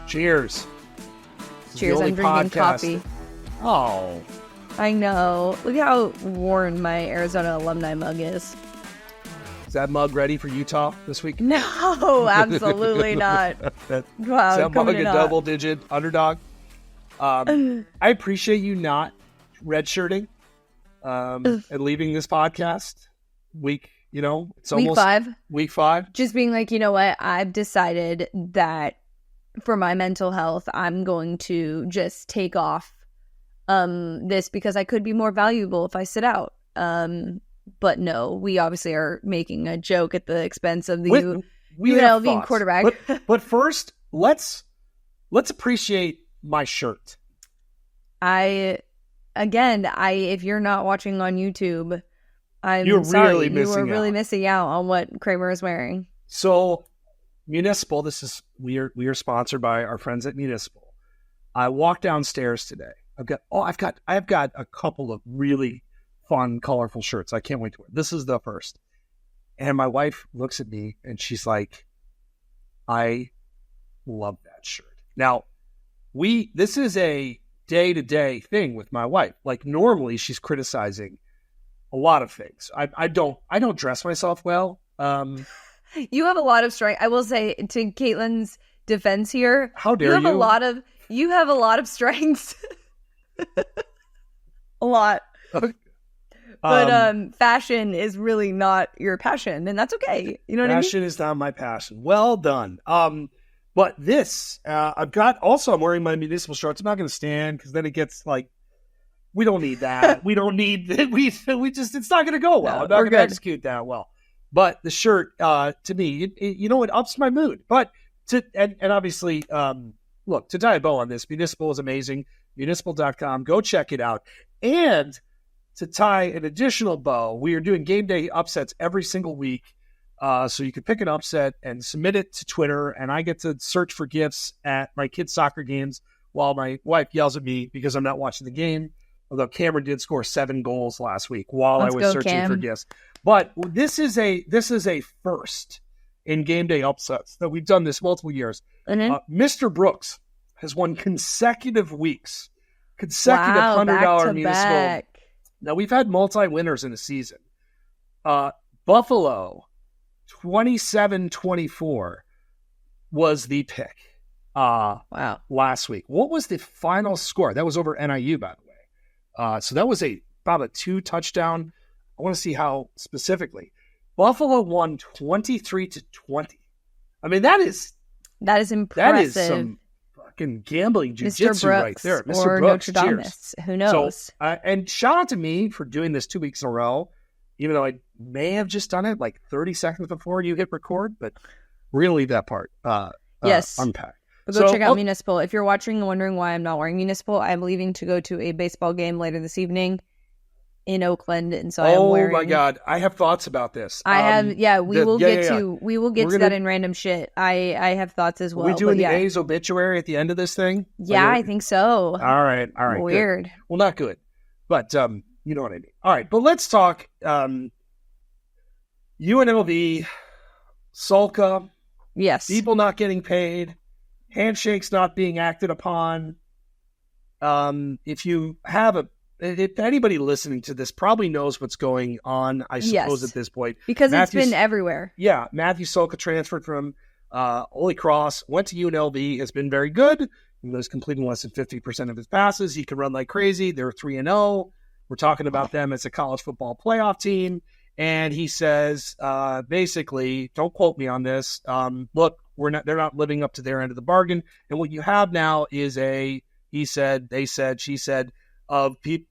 Cheers. Cheers, I'm drinking coffee. Oh. I know. Look how worn my Arizona alumni mug is. Is that mug ready for Utah this week? No, absolutely not. Wow, is that mug a double-digit underdog? I appreciate you not redshirting and leaving this podcast week. It's almost week 5. Just being like, you know what? I've decided that for my mental health, I'm going to just take off this because I could be more valuable if I sit out. But no, we obviously are making a joke at the expense of the UNLV quarterback. But first, let's appreciate my shirt. If you're not watching on YouTube, You're sorry. Really you are really missing out on what Kramer is wearing. So, Municipal, we are sponsored by our friends at Municipal. I walked downstairs today. I've got a couple of really fun, colorful shirts. I can't wait to wear. This is the first. And my wife looks at me and she's like, I love that shirt. Now, this is a day-to-day thing with my wife. Like normally she's criticizing a lot of things. I don't dress myself well. You have a lot of strength. I will say to Caitlin's defense here. How dare you? You have a lot of strengths. A lot. Okay. But fashion is really not your passion, and that's okay. You know what I mean? Fashion is not my passion. Well done. But this, I'm wearing my Municipal shorts. I'm not going to stand because then it gets like, we don't need that. We don't need it's not going to go well. No, I'm not going to execute that well. But the shirt, to me, it ups my mood. But and obviously, look, to tie a bow on this, Municipal is amazing. Municipal.com. Go check it out. And to tie an additional bow, we are doing game day upsets every single week. So you can pick an upset and submit it to Twitter, and I get to search for gifts at my kids' soccer games while my wife yells at me because I'm not watching the game. Although Cameron did score 7 goals last week while I was searching for gifts. But this is a first in game day upsets that we've done this multiple years. Mm-hmm. Mr. Brooks has won consecutive weeks, $100 Municipal. Now, we've had multi-winners in a season. Buffalo, 27-24 was the pick last week. What was the final score? That was over NIU, by the way. So that was about a 2-touchdown. I want to see how specifically. Buffalo won 23-20. I mean, that is impressive. That is some fucking gambling jiu-jitsu right there. Mr. Brooks, Notre Dame. Who knows? So, and shout out to me for doing this 2 weeks in a row, even though I may have just done it like 30 seconds before you hit record, but we're going to leave that part unpacked. But go check out Municipal. If you're watching and wondering why I'm not wearing Municipal, I'm leaving to go to a baseball game later this evening in Oakland, and so I'm wearing... Oh my God, I have thoughts about this. We will get to that in random shit. I have thoughts as well. Are we doing the A's obituary at the end of this thing? Yeah, I think so. All right. Weird. Good. Well, not good, but you know what I mean. All right, but let's talk UNLV, Sulca. Yes. People not getting paid, handshakes not being acted upon. If anybody listening to this probably knows what's going on, I suppose, at this point. Because it's been everywhere. Yeah. Matthew Sulca transferred from Holy Cross, went to UNLV, has been very good. He was completing less than 50% of his passes. He can run like crazy. They're 3-0. We're talking about them as a college football playoff team. And he says, basically, don't quote me on this. Look, they're not living up to their end of the bargain. And what you have now is he said, they said, she said, of the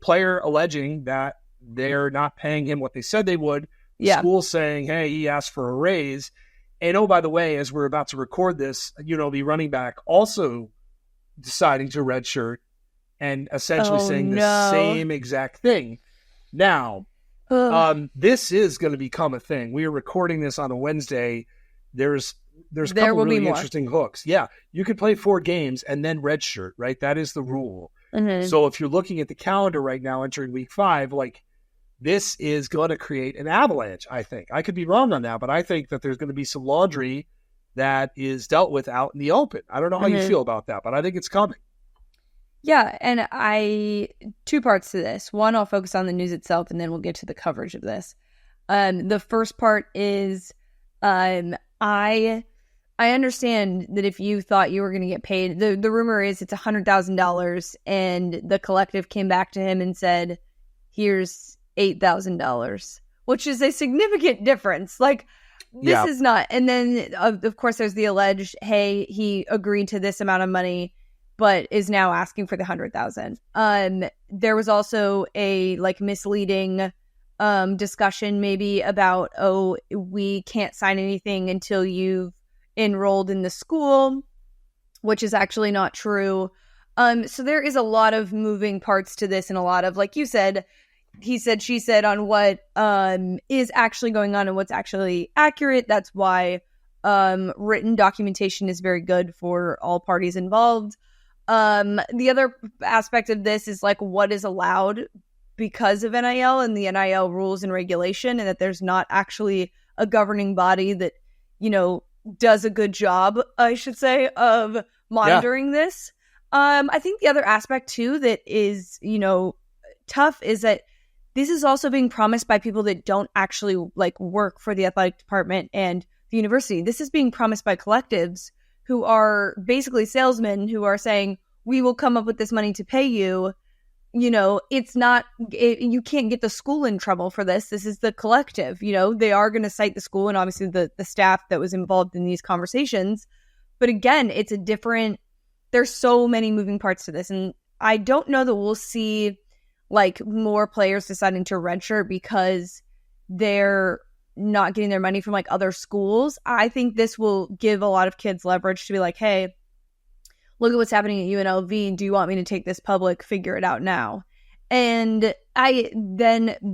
player alleging that they're not paying him what they said they would. Yeah. School saying, hey, he asked for a raise. And oh, by the way, as we're about to record this, the running back also deciding to redshirt and essentially saying the same exact thing. Now, this is going to become a thing. We are recording this on a Wednesday. There's a couple really interesting hooks. Yeah, you could play 4 games and then redshirt, right? That is the rule. Mm-hmm. So if you're looking at the calendar right now entering week 5, like this is going to create an avalanche, I think. I could be wrong on that, but I think that there's going to be some laundry that is dealt with out in the open. I don't know how you feel about that, but I think it's coming. Yeah, and two parts to this. One, I'll focus on the news itself, and then we'll get to the coverage of this. The first part is, I understand that if you thought you were going to get paid, the rumor is it's $100,000, and the collective came back to him and said, "Here's $8,000," which is a significant difference. Like, this is not. And then, of course, there's the alleged, hey, he agreed to this amount of money, but is now asking for the $100,000. There was also a misleading discussion maybe about, oh, we can't sign anything until you've enrolled in the school, which is actually not true. So there is a lot of moving parts to this, and a lot of, like you said, he said, she said, on what is actually going on and what's actually accurate. That's why written documentation is very good for all parties involved. The other aspect of this is what is allowed because of NIL and the NIL rules and regulation, and that there's not actually a governing body that, does a good job, I should say, of monitoring this. I think the other aspect too that is, tough is that this is also being promised by people that don't actually work for the athletic department and the university. This is being promised by collectives who are basically salesmen who are saying, we will come up with this money to pay you. It's not, you can't get the school in trouble for this. This is the collective, they are going to cite the school and obviously the staff that was involved in these conversations. But again, it's a different, there's so many moving parts to this. And I don't know that we'll see more players deciding to redshirt because they're not getting their money from other schools. I think this will give a lot of kids leverage to be like, hey, look at what's happening at UNLV. Do you want me to take this public? Figure it out now. And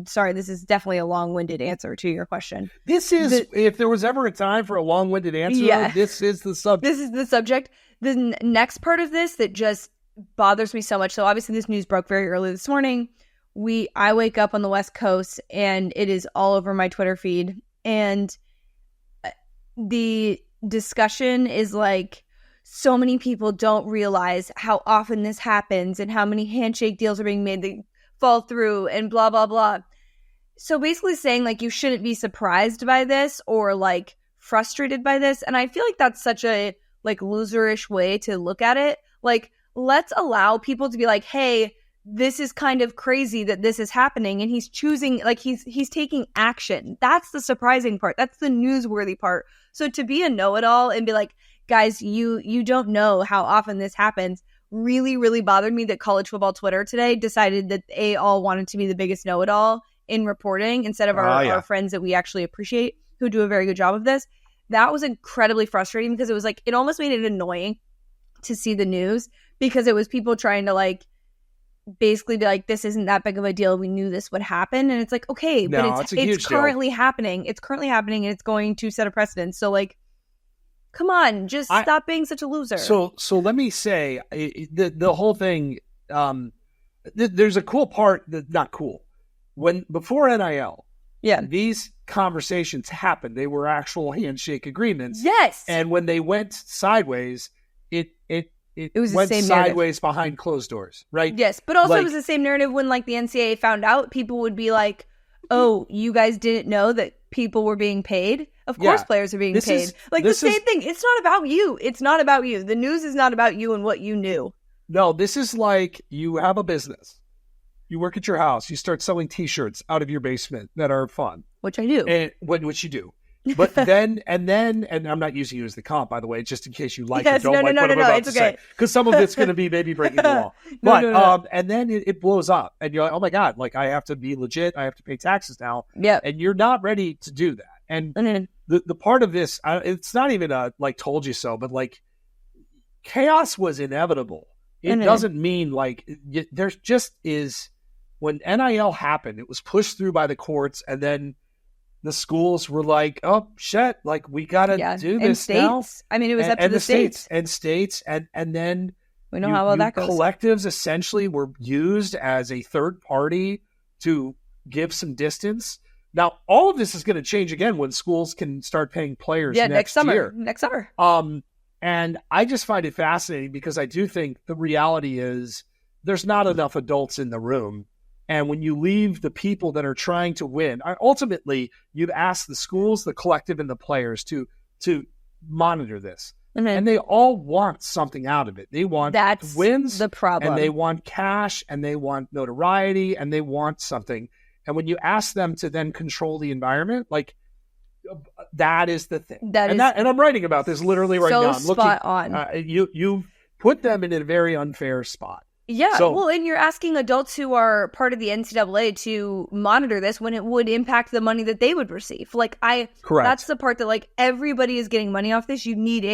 sorry, this is definitely a long-winded answer to your question. This is, if there was ever a time for a long-winded answer, this is the subject. This is the subject. The next part of this that just bothers me so much. So obviously this news broke very early this morning. I wake up on the West Coast and it is all over my Twitter feed. And the discussion is so many people don't realize how often this happens and how many handshake deals are being made that fall through and blah, blah, blah. So basically saying you shouldn't be surprised by this or frustrated by this. And I feel that's such a loserish way to look at it. Let's allow people to be hey, this is kind of crazy that this is happening. And he's choosing, he's taking action. That's the surprising part. That's the newsworthy part. So to be a know-it-all and be guys, you don't know how often this happens, really, really bothered me that college football Twitter today decided that they all wanted to be the biggest know-it-all in reporting instead of our friends that we actually appreciate who do a very good job of this. That was incredibly frustrating because it was it almost made it annoying to see the news because it was people trying to basically be this isn't that big of a deal. We knew this would happen. And it's okay, no, but it's currently happening. It's currently happening and it's going to set a precedent. So come on, just stop being such a loser. So let me say the whole thing, there's a cool part that's not cool. Before NIL, these conversations happened. They were actual handshake agreements. Yes. And when they went sideways, it was went the same sideways narrative behind closed doors, right? Yes, but also it was the same narrative when the NCAA found out. People would be oh, you guys didn't know that people were being paid? Of course players are being paid. The same thing. It's not about you. It's not about you. The news is not about you and what you knew. No, this is you have a business. You work at your house. You start selling T-shirts out of your basement that are fun. Which I do. And which you do. But then I'm not using you as the comp, by the way, just in case you or don't what I'm about to say. Because some of it's going to be maybe breaking the law. But and then it blows up. And you're oh my God, I have to be legit. I have to pay taxes now. Yeah. And you're not ready to do that. And the part of this, it's not even a told you so, but chaos was inevitable. It doesn't mean there's just is when NIL happened, it was pushed through by the courts, and then the schools were oh shit, we gotta do this now. I mean, it was up to the states and then we know how well that goes. Collectives essentially were used as a third party to give some distance Now, all of this is going to change again when schools can start paying players next year. Next summer. And I just find it fascinating because I do think the reality is there's not enough adults in the room. And when you leave the people that are trying to win, ultimately, you've asked the schools, the collective, and the players to monitor this. Mm-hmm. And they all want something out of it. They want wins, the problem. And they want cash, and they want notoriety, and they want something. And when you ask them to then control the environment, like, that is the thing. And I'm writing about this literally right now. I'm spot on. You put them in a very unfair spot. Yeah, and you're asking adults who are part of the NCAA to monitor this when it would impact the money that they would receive. Correct. That's the part that, like, everybody is getting money off this. You need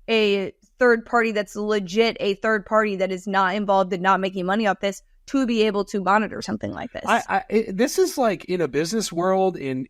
a third party that's legit, a third party that is not involved in not making money off this to be able to monitor something like this. This is like in a business world, in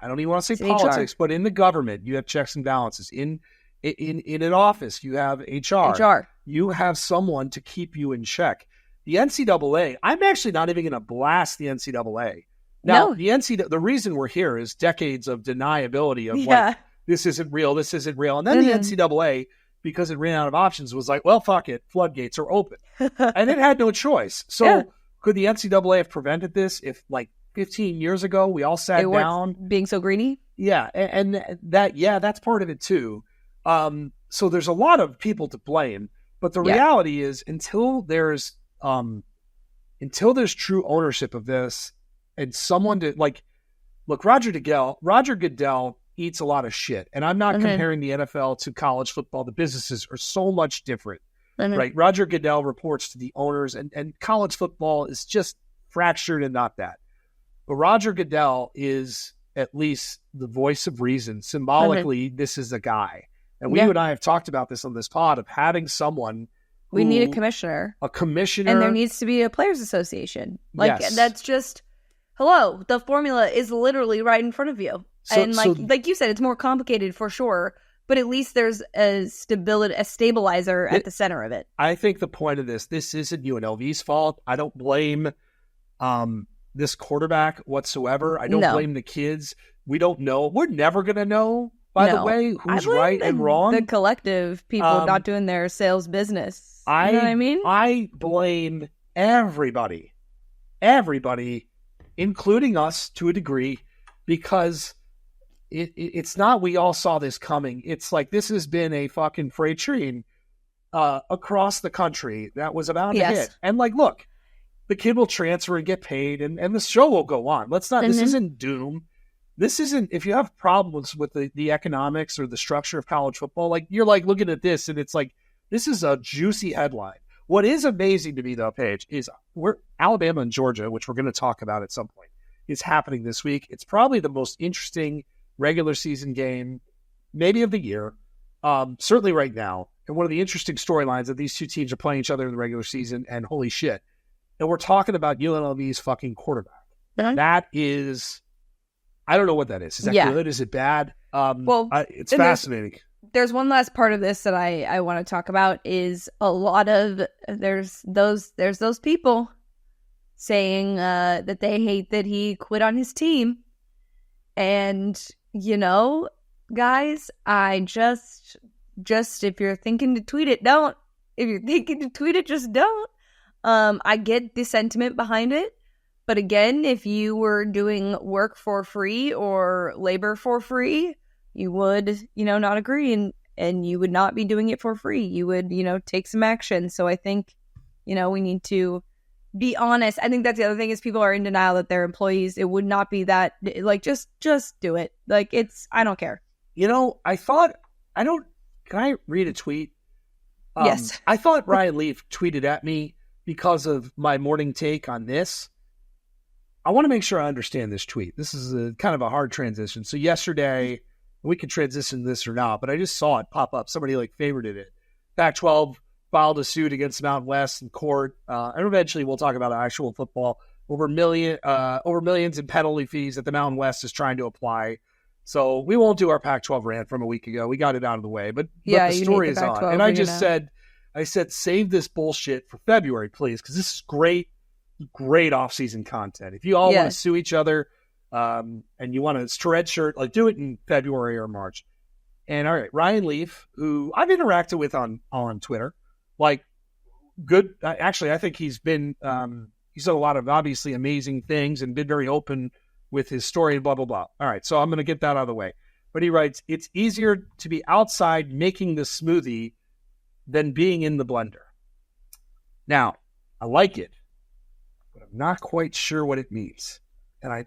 I don't even want to say politics, HR. But in the government, you have checks and balances. In an office, you have HR. You have someone to keep you in check. The NCAA, I'm actually not even going to blast the NCAA. Now, the reason we're here is decades of deniability of like, this isn't real. And then the NCAA, because it ran out of options, was like, well, fuck it. Floodgates are open. And it had no choice. So could the NCAA have prevented this if, like, 15 years ago, we all sat down? Being so greedy? Yeah. And that's part of it too. So there's a lot of people to blame, but the reality is until there's true ownership of this and someone to, like, look, Roger Goodell eats a lot of shit. And I'm not comparing the NFL to college football. The businesses are so much different, right? Roger Goodell reports to the owners, and college football is just fractured and not that. But Roger Goodell is at least the voice of reason. Symbolically, this is a guy. And you and I have talked about this on this pod of having someone. We need a commissioner. And there needs to be a players association. That's just, hello, the formula is literally right in front of you. Like you said, it's more complicated for sure, but at least there's a stabilizer at the center of it. I think the point of this isn't UNLV's fault. I don't blame this quarterback whatsoever. I don't blame the kids. We don't know. We're never going to know, by the way, who's right and wrong. The collective people not doing their sales business. You know what I mean? I blame everybody, including us to a degree, because it's not we all saw this coming. It's like this has been a fucking freight train across the country that was about to hit. And, like, look, the kid will transfer and get paid, and the show will go on. Let's not. This isn't doom. This isn't. If you have problems with the economics or the structure of college football, like, you're like looking at this, and it's like, this is a juicy headline. What is amazing to me, though, Paige, is Alabama and Georgia, which we're going to talk about at some point, is happening this week. It's probably the most interesting regular season game, maybe of the year, certainly right now. And one of the interesting storylines that these two teams are playing each other in the regular season, and holy shit. And we're talking about UNLV's fucking quarterback. That is, I don't know what that is. Is that good? Is it bad? It's fascinating. There's one last part of this that I want to talk about is a lot of, there's those people saying that they hate that he quit on his team. And, guys, I just if you're thinking to tweet it, don't. If you're thinking to tweet it, just don't. I get the sentiment behind it. But again, if you were doing work for free or labor for free, you would, not agree and you would not be doing it for free. You would, take some action. So I think, we need to be honest. I think that's the other thing is people are in denial that they're employees. It would not be that, like, just do it. Like, I don't care. Can I read a tweet? Yes. I thought Ryan Leaf tweeted at me because of my morning take on this. I want to make sure I understand this tweet. This is a kind of a hard transition. So yesterday, we could transition this or not, but I just saw it pop up. Somebody favorited it. Pac-12 filed a suit against Mountain West in court, and eventually we'll talk about actual football. Over millions in penalty fees that the Mountain West is trying to apply. So we won't do our Pac-12 rant from a week ago. We got it out of the way, but the story is on. And I said, save this bullshit for February, please, because this is great off-season content. If you all want to sue each other, and you want to redshirt, like do it in February or March. And all right, Ryan Leaf, who I've interacted with on Twitter, like good. Actually, I think he's been he's done a lot of obviously amazing things and been very open with his story and blah blah blah. All right, so I'm going to get that out of the way. But he writes, it's easier to be outside making the smoothie than being in the blender. Now, I like it, but I'm not quite sure what it means. And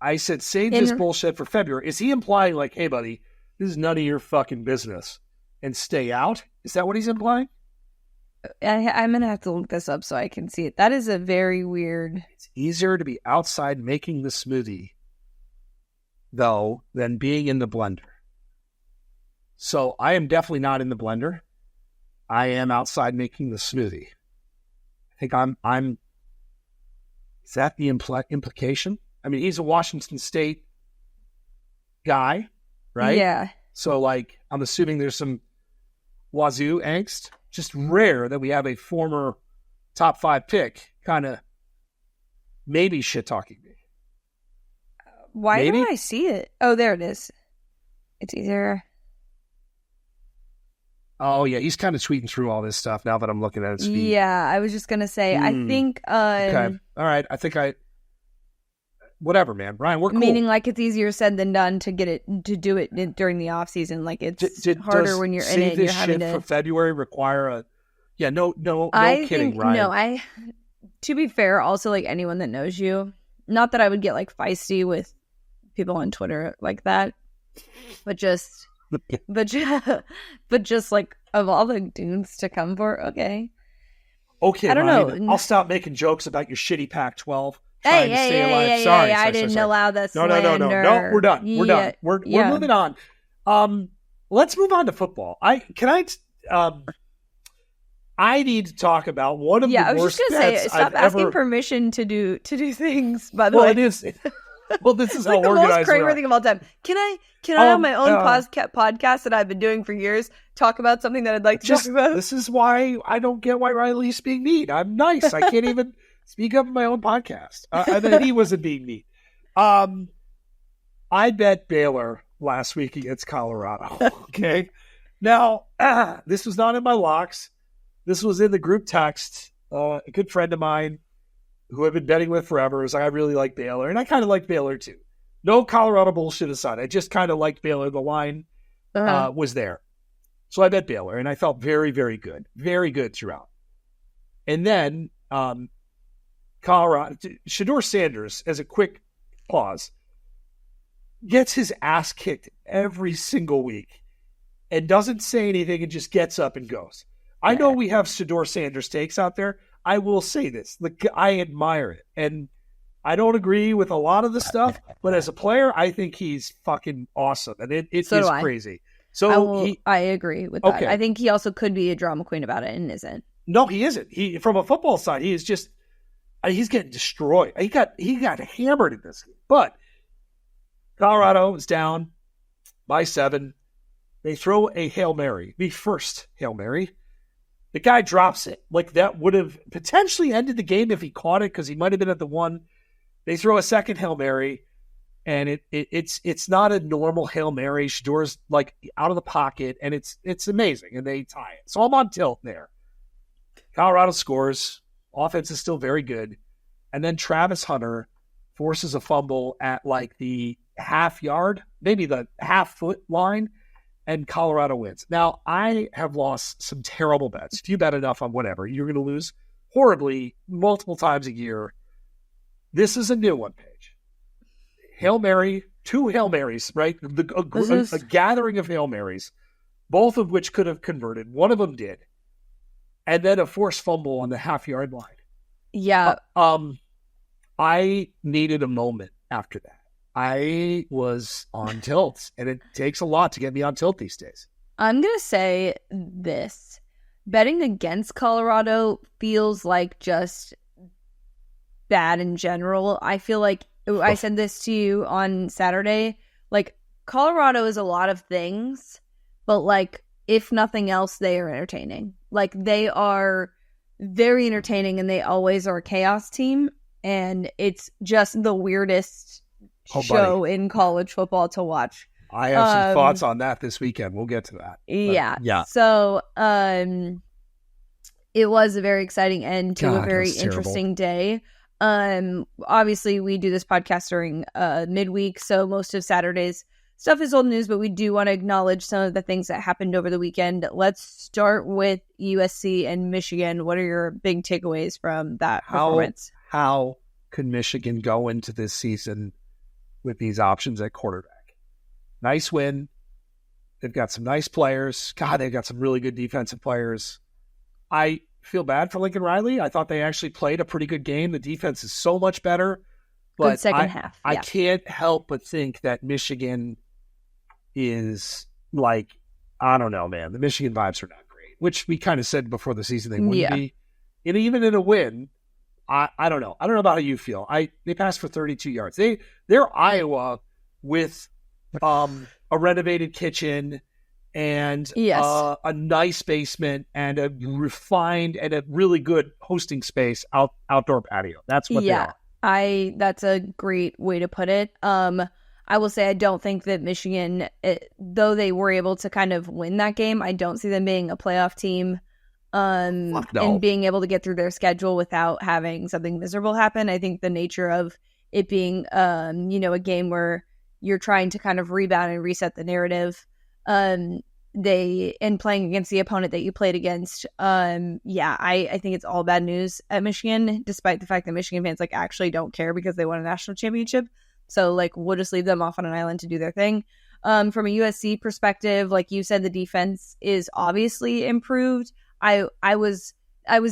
I said, save this bullshit for February. Is he implying like, hey, buddy, this is none of your fucking business and stay out? Is that what he's implying? I'm going to have to look this up so I can see it. That is a very weird. It's easier to be outside making the smoothie, though, than being in the blender. So I am definitely not in the blender. I am outside making the smoothie. I think I'm. Is that the implication? I mean, he's a Washington State guy, right? Yeah. So, like, I'm assuming there's some Wazoo angst. Just rare that we have a former top 5 pick kind of maybe shit-talking me. Why don't I see it? Oh, there it is. It's either... Oh, yeah. He's kind of tweeting through all this stuff now that I'm looking at his feed. Yeah, I was just going to say, I think... okay. All right. I think whatever, man. Ryan, we're cool. Meaning like it's easier said than done to do it during the off season. Like it's harder when you're in it and you're having to... for February require a... Yeah, no kidding, Ryan. No, to be fair, also like anyone that knows you, not that I would get like feisty with people on Twitter like that, but just like of all the dudes to come for, okay, I don't know. I'll stop making jokes about your shitty Pac-12. Hey, sorry, I didn't allow that slander. No, we're done. We're done. We're moving on. Let's move on to football. I need to talk about one of the worst. I was just going to say, stop asking permission to do things. By the way, it is. Well, this is like how organized. The most Kramer thing of all time. Can I on my own podcast that I've been doing for years talk about something that I'd like to talk about? This is why I don't get why Riley Leaf's being mean. I'm nice. I can't even speak up in my own podcast. And then he wasn't being mean. I bet Baylor last week against Colorado. Okay. Now, this was not in my locks. This was in the group text. A good friend of mine who I've been betting with forever was like, I really like Baylor. And I kind of like Baylor too. No Colorado bullshit aside. I just kind of liked Baylor. The line was there. So I bet Baylor. And I felt very, very good. Very good throughout. And then Colorado, Shedeur Sanders, as a quick pause, gets his ass kicked every single week and doesn't say anything and just gets up and goes. I know we have Shedeur Sanders takes out there. I will say this. I admire it. And I don't agree with a lot of the stuff, but as a player, I think he's fucking awesome. And it is crazy. So I agree with that. I think he also could be a drama queen about it and isn't. No, he isn't. He from a football side, he is just he's getting destroyed. He got hammered in this game. But Colorado is down by 7. They throw a Hail Mary, the first Hail Mary. The guy drops it. Like, that would have potentially ended the game if he caught it because he might have been at the 1. They throw a second Hail Mary, and it's not a normal Hail Mary. Shedeur's like out of the pocket, and it's amazing, and they tie it. So I'm on tilt there. Colorado scores. Offense is still very good. And then Travis Hunter forces a fumble at like the half yard, maybe the half foot line, and Colorado wins. Now, I have lost some terrible bets. If you bet enough on whatever, you're going to lose horribly multiple times a year. This is a new one, Paige. Hail Mary, 2 Hail Marys, right? A gathering of Hail Marys, both of which could have converted. One of them did. And then a forced fumble on the half-yard line. Yeah. I needed a moment after that. I was on tilt, and it takes a lot to get me on tilt these days. I'm going to say this. Betting against Colorado feels like just bad in general. I feel like, I said this to you on Saturday, like, Colorado is a lot of things, but, like, if nothing else, they are entertaining. Like, they are very entertaining, and they always are a chaos team. and it's just the weirdest show in college football to watch. I have some thoughts on that this weekend. We'll get to that. Yeah. So it was a very exciting end to a very interesting day. Obviously, we do this podcast during midweek, so most of Saturday's stuff is old news, but we do want to acknowledge some of the things that happened over the weekend. Let's start with USC and Michigan. What are your big takeaways from that performance? How could Michigan go into this season with these options at quarterback? Nice win. They've got some nice players. God, they've got some really good defensive players. I feel bad for Lincoln Riley. I thought they actually played a pretty good game. The defense is so much better. But good second half. Yeah. I can't help but think that Michigan is like, I don't know, man. The Michigan vibes are not great, which we kind of said before the season they wouldn't be. And even in a win, I don't know. I don't know about how you feel. They passed for 32 yards. They're Iowa with a renovated kitchen and a nice basement and a refined and a really good hosting space outdoor patio. That's what they are. That's a great way to put it. I will say I don't think that Michigan, though they were able to kind of win that game, I don't see them being a playoff team and being able to get through their schedule without having something miserable happen. I think the nature of it being, a game where you're trying to kind of rebound and reset the narrative, and playing against the opponent that you played against. I think it's all bad news at Michigan, despite the fact that Michigan fans actually don't care because they won a national championship. So we'll just leave them off on an island to do their thing. From a USC perspective, like you said, the defense is obviously improved. I was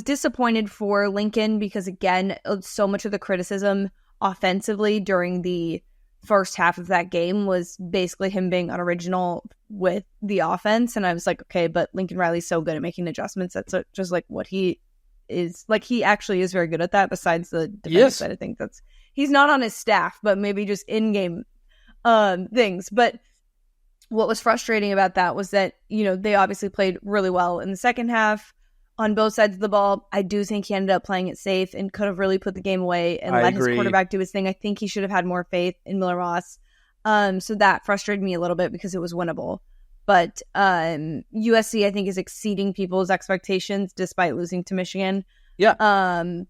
disappointed for Lincoln because, again, so much of the criticism offensively during the first half of that game was basically him being unoriginal with the offense. And I was like, okay, but Lincoln Riley's so good at making adjustments. That's just what he is. He actually is very good at that besides the defense side. I think he's not on his staff, but maybe just in-game things. But what was frustrating about that was that, they obviously played really well in the second half on both sides of the ball. I do think he ended up playing it safe and could have really put the game away and let his quarterback do his thing. I think he should have had more faith in Miller Ross. So that frustrated me a little bit because it was winnable. But USC, I think, is exceeding people's expectations despite losing to Michigan. Yeah.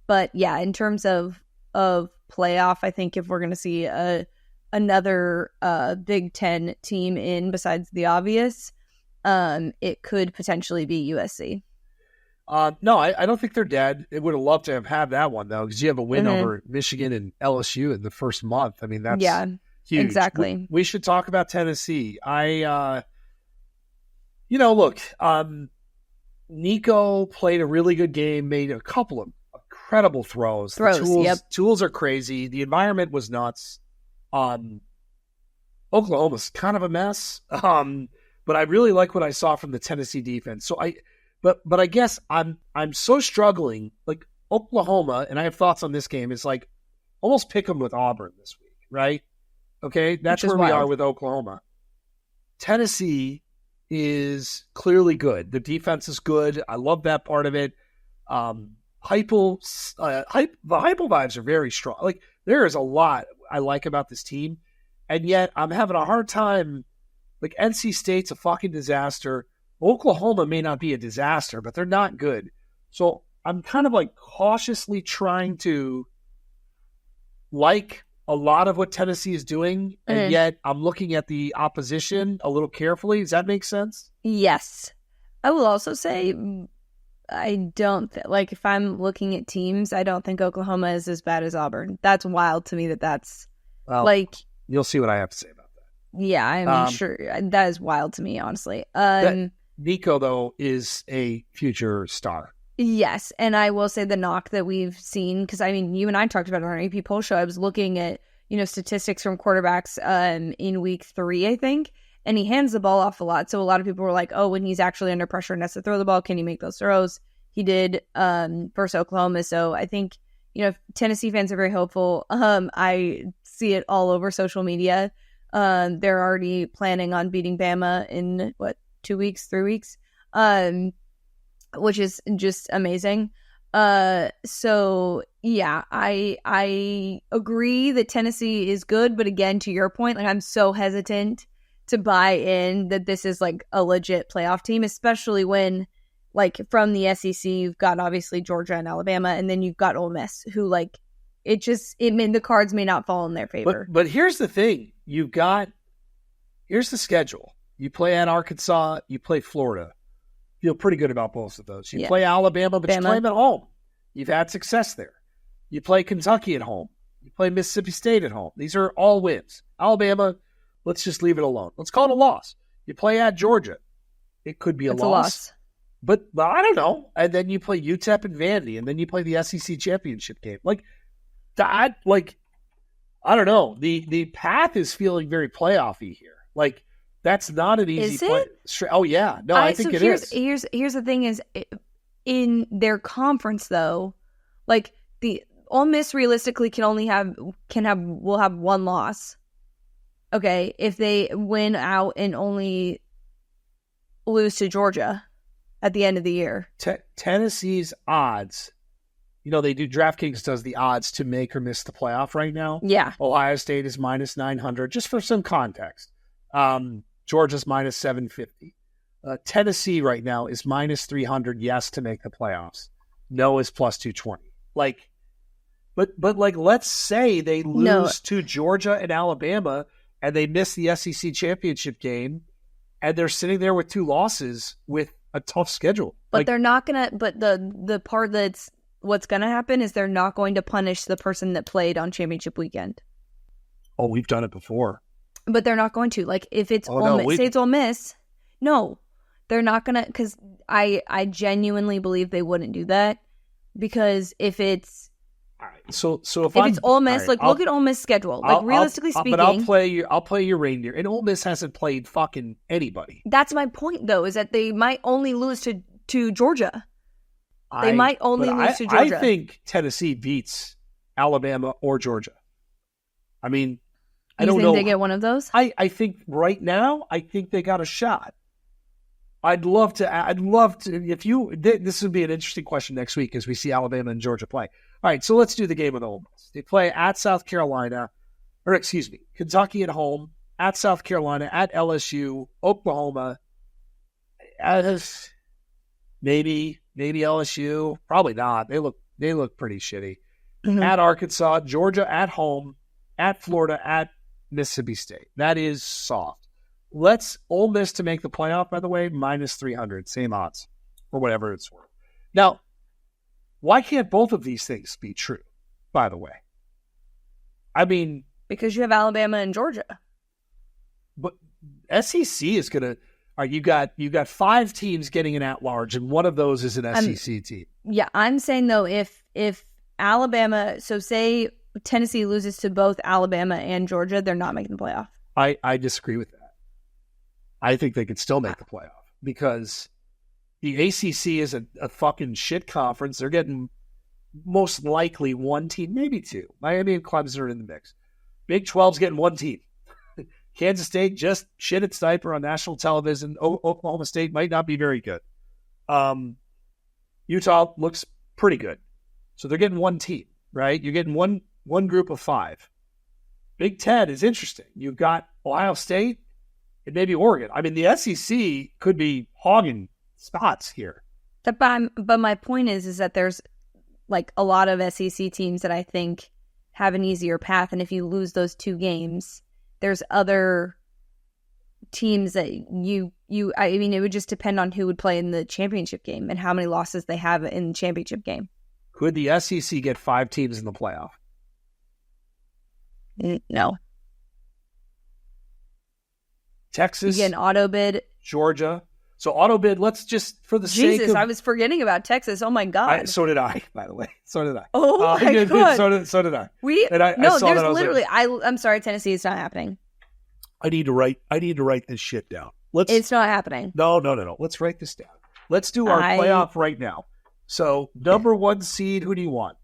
But yeah, in terms of playoff, I think if we're going to see another Big Ten team in besides the obvious, it could potentially be USC. No, I don't think they're dead. They would have loved to have had that one, though, because you have a win over Michigan and LSU in the first month. I mean, that's huge. Exactly. We should talk about Tennessee. Nico played a really good game, made a couple of incredible throws. Tools are crazy. The environment was nuts. Oklahoma's kind of a mess. But I really like what I saw from the Tennessee defense. So But I guess I'm so struggling. Oklahoma, and I have thoughts on this game, is almost pick them with Auburn this week, right? Okay, that's where we are with Oklahoma. Tennessee is clearly good. The defense is good. I love that part of it. The Heupel vibes are very strong. There is a lot I like about this team, and yet I'm having a hard time. NC State's a fucking disaster. Oklahoma may not be a disaster, but they're not good. So I'm kind of cautiously trying to like a lot of what Tennessee is doing, and yet I'm looking at the opposition a little carefully. Does that make sense? Yes. I will also say I don't if I'm looking at teams, I don't think Oklahoma is as bad as Auburn. That's wild to me that's you'll see what I have to say about that. Yeah, I'm sure that is wild to me, honestly. Nico, though, is a future star. Yes, and I will say the knock that we've seen, because, you and I talked about it on our AP poll show. I was looking at, statistics from quarterbacks in week 3, I think, and he hands the ball off a lot. So a lot of people were like, oh, when he's actually under pressure and has to throw the ball, can he make those throws? He did versus Oklahoma. So I think, Tennessee fans are very hopeful. I see it all over social media. They're already planning on beating Bama in, 2 weeks, 3 weeks, which is just amazing. So yeah, I agree that Tennessee is good, but again, to your point, like I'm so hesitant to buy in that this is like a legit playoff team, especially when like from the SEC you've got obviously Georgia and Alabama, and then you've got Ole Miss, who like the cards may not fall in their favor. But here's the thing: here's the schedule. You play at Arkansas, you play Florida. Feel pretty good about both of those. You play Alabama, but you play them at home. You've had success there. You play Kentucky at home. You play Mississippi State at home. These are all wins. Alabama, let's just leave it alone. Let's call it a loss. You play at Georgia. It could be a loss. But I don't know. And then you play UTEP and Vandy, and then you play the SEC championship game. Like that, like I don't know. The path is feeling very playoffy here. Like that's not an easy play. Oh yeah, no, I think it is. Here's the thing: is in their conference though, like the Ole Miss realistically will have one loss. Okay, if they win out and only lose to Georgia at the end of the year. Tennessee's odds, they do DraftKings does the odds to make or miss the playoff right now. Yeah. Ohio State is minus 900, just for some context. Georgia's minus 750. Tennessee right now is minus 300, yes, to make the playoffs. No is plus 220. But let's say they lose to Georgia and Alabama and they miss the SEC championship game and they're sitting there with 2 losses with a tough schedule. But they're not going to, but the part that's what's going to happen is they're not going to punish the person that played on championship weekend. Oh, we've done it before. But they're not going to. Like, if it's say it's Ole Miss, no, they're not going to, because I genuinely believe they wouldn't do that, because if it's, all right. So if it's Ole Miss, right, look at Ole Miss' schedule. Realistically speaking, but I'll play your reindeer. And Ole Miss hasn't played fucking anybody. That's my point, though, is that they might only lose to Georgia. They might only lose to Georgia. I think Tennessee beats Alabama or Georgia. I mean, I don't know. You think they get one of those? I think right now, I think they got a shot. I'd love to, this would be an interesting question next week as we see Alabama and Georgia play. All right, so let's do the game with Ole Miss. They play at Kentucky at home, at South Carolina, at LSU, Oklahoma, maybe LSU, probably not. They look pretty shitty. Mm-hmm. At Arkansas, Georgia at home, at Florida, at Mississippi State. That is soft. Let's Ole Miss to make the playoff, by the way, minus 300, same odds, or whatever it's worth. Now, why can't both of these things be true, by the way? I mean... because you have Alabama and Georgia. But SEC is going to... All right, you got 5 teams getting an at-large, and one of those is an SEC team. Yeah, I'm saying, though, if Alabama... So say Tennessee loses to both Alabama and Georgia, they're not making the playoff. I disagree with that. I think they could still make the playoff because the ACC is a fucking shit conference. They're getting most likely 1 team, maybe 2. Miami and Clemson are in the mix. Big 12's getting 1 team. Kansas State just shit at Sniper on national television. Oklahoma State might not be very good. Utah looks pretty good. So they're getting 1 team, right? You're getting one group of 5. Big 10 is interesting. You've got Ohio State and maybe Oregon. I mean, the SEC could be hogging spots here. But my point is that there's like a lot of SEC teams that I think have an easier path. And if you lose those 2 games, there's other teams that I mean, it would just depend on who would play in the championship game and how many losses they have in the championship game. Could the SEC get 5 teams in the playoff? No. Texas. You get an auto bid. Georgia. So auto bid, let's just, for the sake of... Jesus, I was forgetting about Texas. Oh my God. So did I, by the way. So did I. Oh my God. So did I. I'm sorry, Tennessee, it's not happening. I need to write this shit down. It's not happening. No. Let's write this down. Let's do our playoff right now. So, number 1 seed, who do you want?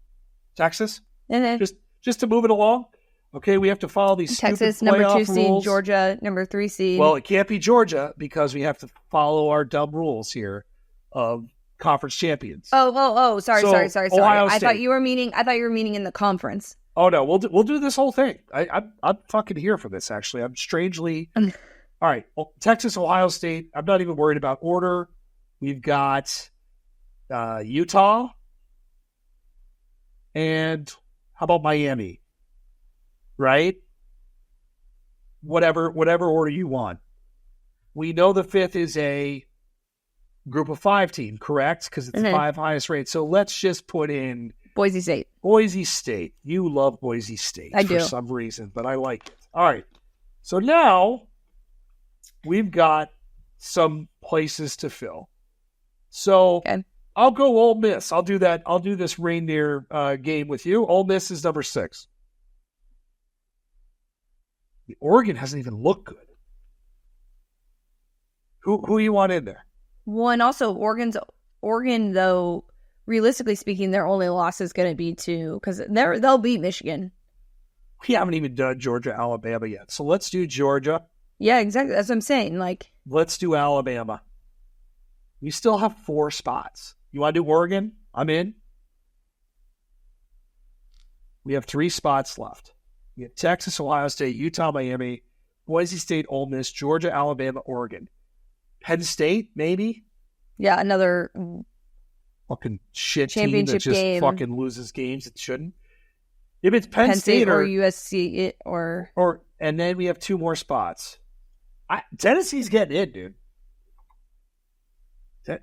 Texas? Just to move it along? Okay, we have to follow these Texas, stupid playoff number 2 seed, rules. Georgia, number 3 seed. Well, it can't be Georgia because we have to follow our dumb rules here of conference champions. Sorry. Ohio I State. thought you were meaning in the conference. Oh no, we'll do this whole thing. I'm fucking here for this. Actually, I'm strangely. All right, well, Texas, Ohio State. I'm not even worried about order. We've got Utah, and how about Miami? Right. Whatever order you want. We know the fifth is a group of 5 team, correct? Because it's the 5 highest rated. So let's just put in Boise State. Boise State. You love Boise State I for do. some reason, but I like it. All right. So now we've got some places to fill. So Okay. I'll go Ole Miss. I'll do that. I'll do this reindeer game with you. Ole Miss is number 6. Oregon hasn't even looked good. Who you want in there? Well, and also Oregon, though, realistically speaking, their only loss is going to be because they'll beat Michigan. We haven't even done Georgia, Alabama yet. So let's do Georgia. Yeah, exactly. That's what I'm saying. Like, let's do Alabama. We still have 4 spots. You want to do Oregon? I'm in. We have 3 spots left. We have Texas, Ohio State, Utah, Miami, Boise State, Ole Miss, Georgia, Alabama, Oregon. Penn State, maybe? Yeah, another fucking shit team that just game. Fucking loses games it shouldn't. If it's Penn State or USC or and then we have 2 more spots. Tennessee's getting in, dude.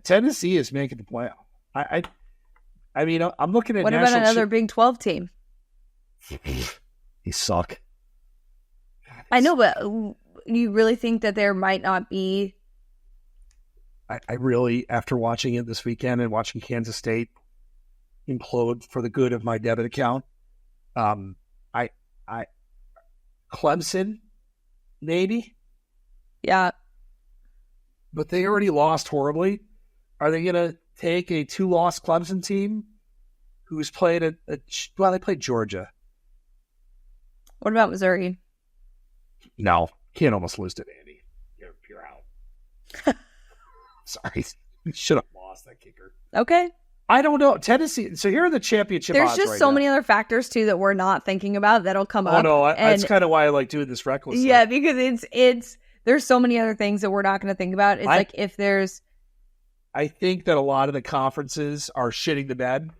Tennessee is making the playoff. I mean, I'm looking at. What about another Big 12 team? They suck. I know, but you really think that there might not be? I really, after watching it this weekend and watching Kansas State implode for the good of my debit account, Clemson, maybe. Yeah. But they already lost horribly. Are they going to take a 2-loss Clemson team who's played they played Georgia? What about Missouri? No. Can't almost lose to Vandy. You're out. Sorry. You should have lost that kicker. Okay. I don't know. Tennessee. So here are the championship There's odds just right so now. many other factors, too, that we're not thinking about that'll come up. Oh, no. That's kind of why I like doing this recklessly. Yeah, because there's so many other things that we're not going to think about. It's if there's... I think that a lot of the conferences are shitting the bed.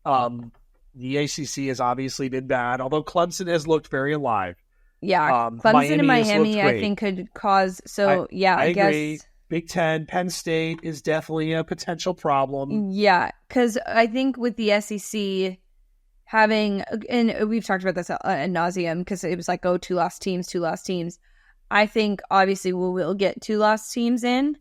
The ACC has obviously been bad, although Clemson has looked very alive. Yeah, Clemson and Miami, I think, could cause... So, I guess... Agree. Big Ten, Penn State is definitely a potential problem. Yeah, because I think with the SEC having... And we've talked about this ad nauseum, because it was like, 2 lost teams. I think, obviously, we will get 2 lost teams in.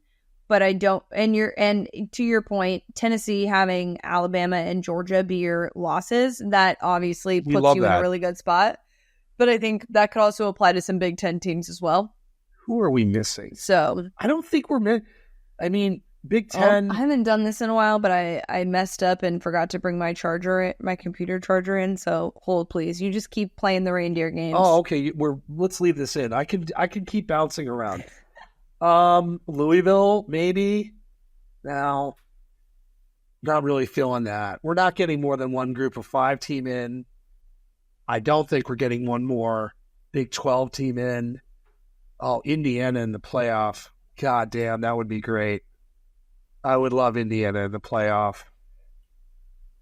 But I don't, and to your point, Tennessee having Alabama and Georgia be your losses, that obviously puts you in a really good spot. But I think that could also apply to some Big Ten teams as well. Who are we missing? So I don't think we're I mean, Big Ten. I haven't done this in a while, but I messed up and forgot to bring my computer charger in. So hold, please. You just keep playing the reindeer games. Oh, okay. Let's leave this in. I can keep bouncing around. Louisville, maybe. Now, not really feeling that. We're not getting more than one group of 5 team in. I don't think we're getting one more Big 12 team in. Oh, Indiana in the playoff. God damn, that would be great. I would love Indiana in the playoff.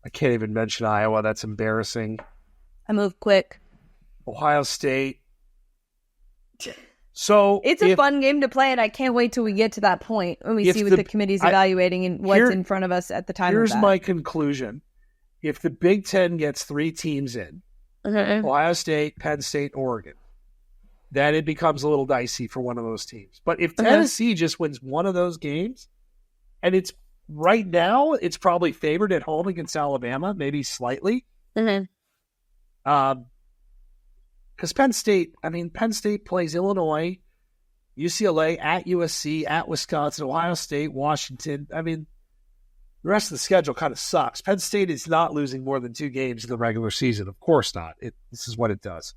I can't even mention Iowa. That's embarrassing. I moved quick. Ohio State. So it's a fun game to play, and I can't wait till we get to that point when we see what the committee's evaluating and what's in front of us at the time. Here's of that. my conclusion: if the Big Ten gets 3 teams in, Ohio State, Penn State, Oregon, then it becomes a little dicey for one of those teams. But if Tennessee just wins one of those games, and it's right now, it's probably favored at home against Alabama, maybe slightly. Because Penn State plays Illinois, UCLA, at USC, at Wisconsin, Ohio State, Washington. I mean, the rest of the schedule kind of sucks. Penn State is not losing more than 2 games in the regular season. Of course not. This is what it does.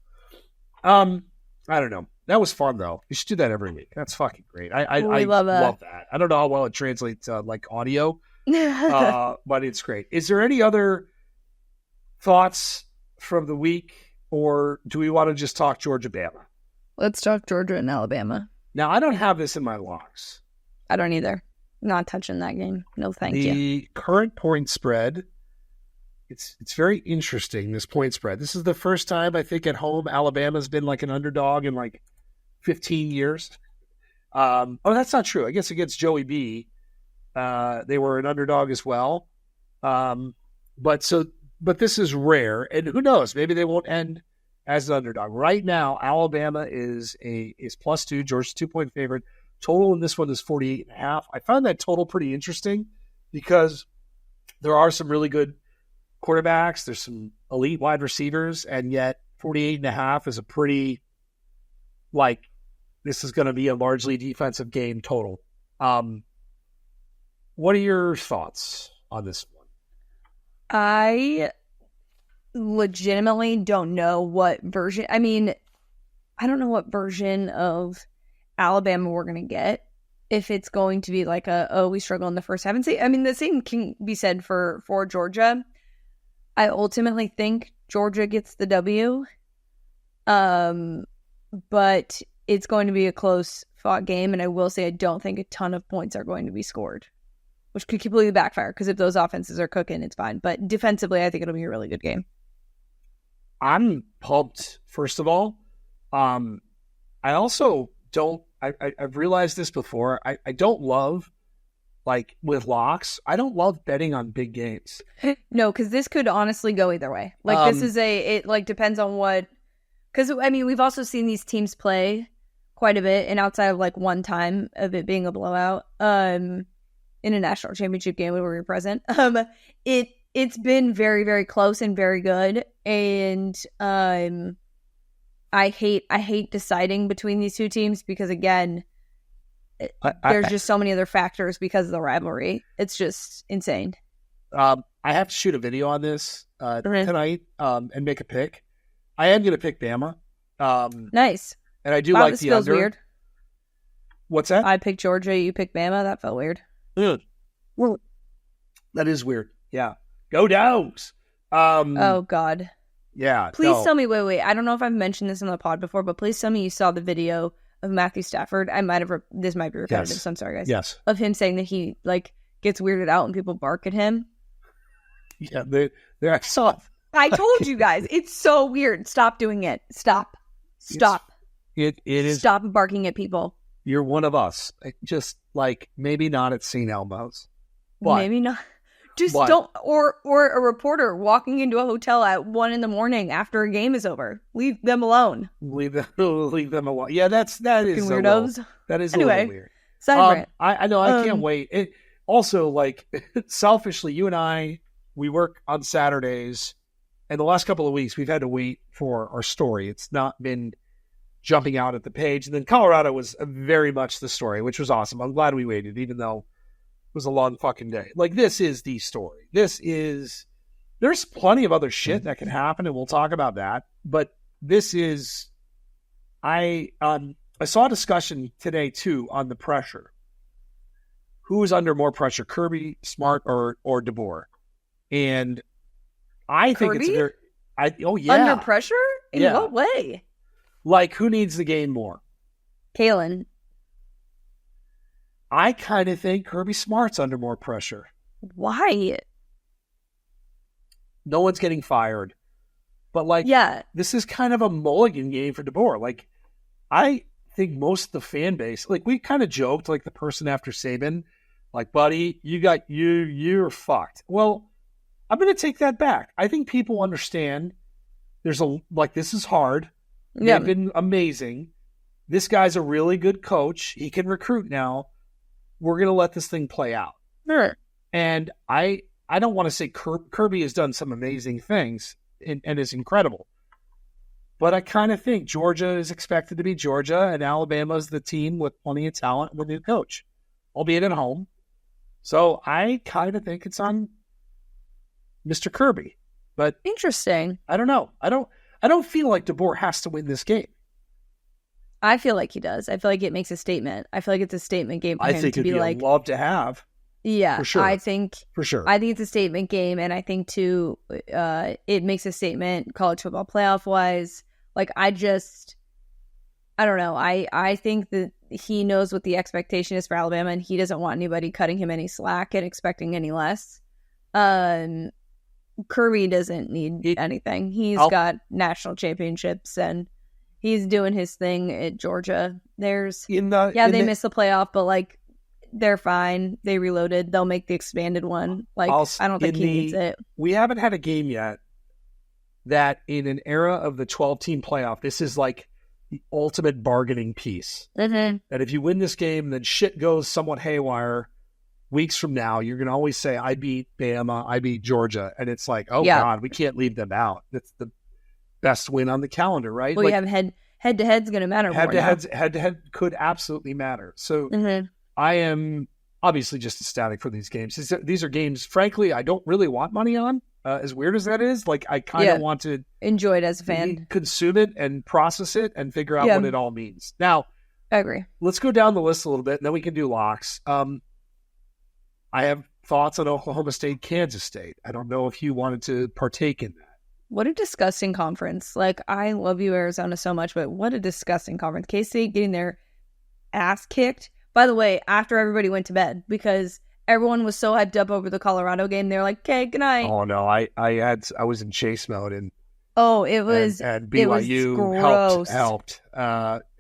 I don't know. That was fun, though. You should do that every week. That's fucking great. I love that. I don't know how well it translates like audio, But it's great. Is there any other thoughts from the week, or do we want to just talk Georgia-Bama? Let's talk Georgia and Alabama. Now, I don't have this in my locks. I don't either. Not touching that game. No, thank you. The current point spread, it's very interesting, this point spread. This is the first time, I think, at home Alabama's been like an underdog in like 15 years. That's not true. I guess against Joey B, they were an underdog as well. But this is rare, and who knows? Maybe they won't end as an underdog. Right now, Alabama is +2. Georgia's 2-point favorite. Total in this one is 48.5. I found that total pretty interesting because there are some really good quarterbacks. There's some elite wide receivers, and yet 48.5 is a pretty, like, this is going to be a largely defensive game total. What are your thoughts on this one? I legitimately don't know what version. I mean, I don't know what version of Alabama we're going to get. If it's going to be like we struggle in the first half. And I mean, the same can be said for Georgia. I ultimately think Georgia gets the W. But it's going to be a close fought game. And I will say I don't think a ton of points are going to be scored, which could completely backfire because if those offenses are cooking, it's fine. But defensively, I think it'll be a really good game. I'm pumped, first of all. I also don't, I've realized this before. I don't love, like, with locks, I don't love betting on big games. No, because this could honestly go either way. Like, this is it like depends on what, because I mean, we've also seen these teams play quite a bit, and outside of like one time of it being a blowout, in a national championship game when we were present, it's been very, very close and very good. And I hate deciding between these two teams because, again, there's just so many other factors because of the rivalry. It's just insane. I have to shoot a video on this tonight and make a pick. I am going to pick Bama. Nice. And I do like this the feels under. Weird. What's that? I picked Georgia. You picked Bama. That felt weird. Well, that is weird. Yeah. Go Dogs. Oh, God. Yeah. Please tell me, wait. I don't know if I've mentioned this on the pod before, but please tell me you saw the video of Matthew Stafford. This might be repetitive, yes. So I'm sorry, guys. Yes. Of him saying that he, like, gets weirded out when people bark at him. Yeah, I saw it. I told you guys. It's so weird. Stop doing it. Stop. It is. Stop barking at people. You're one of us. Just, like, maybe not at St. Elmo's. But, maybe not. Just don't, or a reporter walking into a hotel at 1 a.m. after a game is over. Leave them alone. Leave them alone. Yeah, that is weirdos. That is anyway, a little weird. Side rant. I know. I can't wait. Also, like, selfishly, you and I, we work on Saturdays, and the last couple of weeks we've had to wait for our story. It's not been jumping out at the page, and then Colorado was very much the story, which was awesome. I'm glad we waited, even though was a long fucking day. Like, this is the story. There's plenty of other shit that can happen, and we'll talk about that. But this is, I saw a discussion today too on the pressure. Who's under more pressure, Kirby, Smart, or DeBoer? And I think Kirby? it's very. Under pressure? In Yeah. what way? Like, who needs the game more? Kalen. I kind of think Kirby Smart's under more pressure. Why? No one's getting fired. But, like, this is kind of a mulligan game for DeBoer. Like, I think most of the fan base, like, we kind of joked, like, the person after Saban, like, buddy, you're fucked. Well, I'm going to take that back. I think people understand this is hard. Yeah. They've been amazing. This guy's a really good coach. He can recruit now. We're going to let this thing play out. Sure. And I don't want to say Kirby has done some amazing things and is incredible. But I kind of think Georgia is expected to be Georgia, and Alabama's the team with plenty of talent with a new coach, albeit at home. So I kind of think it's on Mr. Kirby. But interesting. I don't know. I don't feel like DeBoer has to win this game. I feel like he does. I feel like it makes a statement. I feel like it's a statement game for him to be like, love to have. Yeah, for sure. I think it's a statement game, and I think too, it makes a statement college football playoff wise. Like I don't know. I think that he knows what the expectation is for Alabama, and he doesn't want anybody cutting him any slack and expecting any less. Kirby doesn't need anything. He's got national championships, and he's doing his thing at Georgia. They missed the playoff, but like they're fine. They reloaded. They'll make the expanded one. Like I don't think he needs it. We haven't had a game yet that in an era of the 12-team playoff, this is like the ultimate bargaining piece. Mm-hmm. That if you win this game, then shit goes somewhat haywire. Weeks from now, you're going to always say, I beat Bama, I beat Georgia. And it's like, God, we can't leave them out. That's the best win on the calendar, right? Well, like, you have head-to-head's going to matter more now. Head-to-head could absolutely matter. So mm-hmm. I am obviously just ecstatic for these games. These are games, frankly, I don't really want money on, as weird as that is. Like, I kind of want to enjoy it as a fan. Consume it and process it and figure out what it all means. Now, I agree. Let's go down the list a little bit, and then we can do locks. I have thoughts on Oklahoma State, Kansas State. I don't know if you wanted to partake in that. What a disgusting conference. Like, I love you, Arizona, so much, but what a disgusting conference. K-State getting their ass kicked. By the way, after everybody went to bed, because everyone was so hyped up over the Colorado game, they were like, okay, good night. Oh, no, I was in chase mode, and it was and BYU helped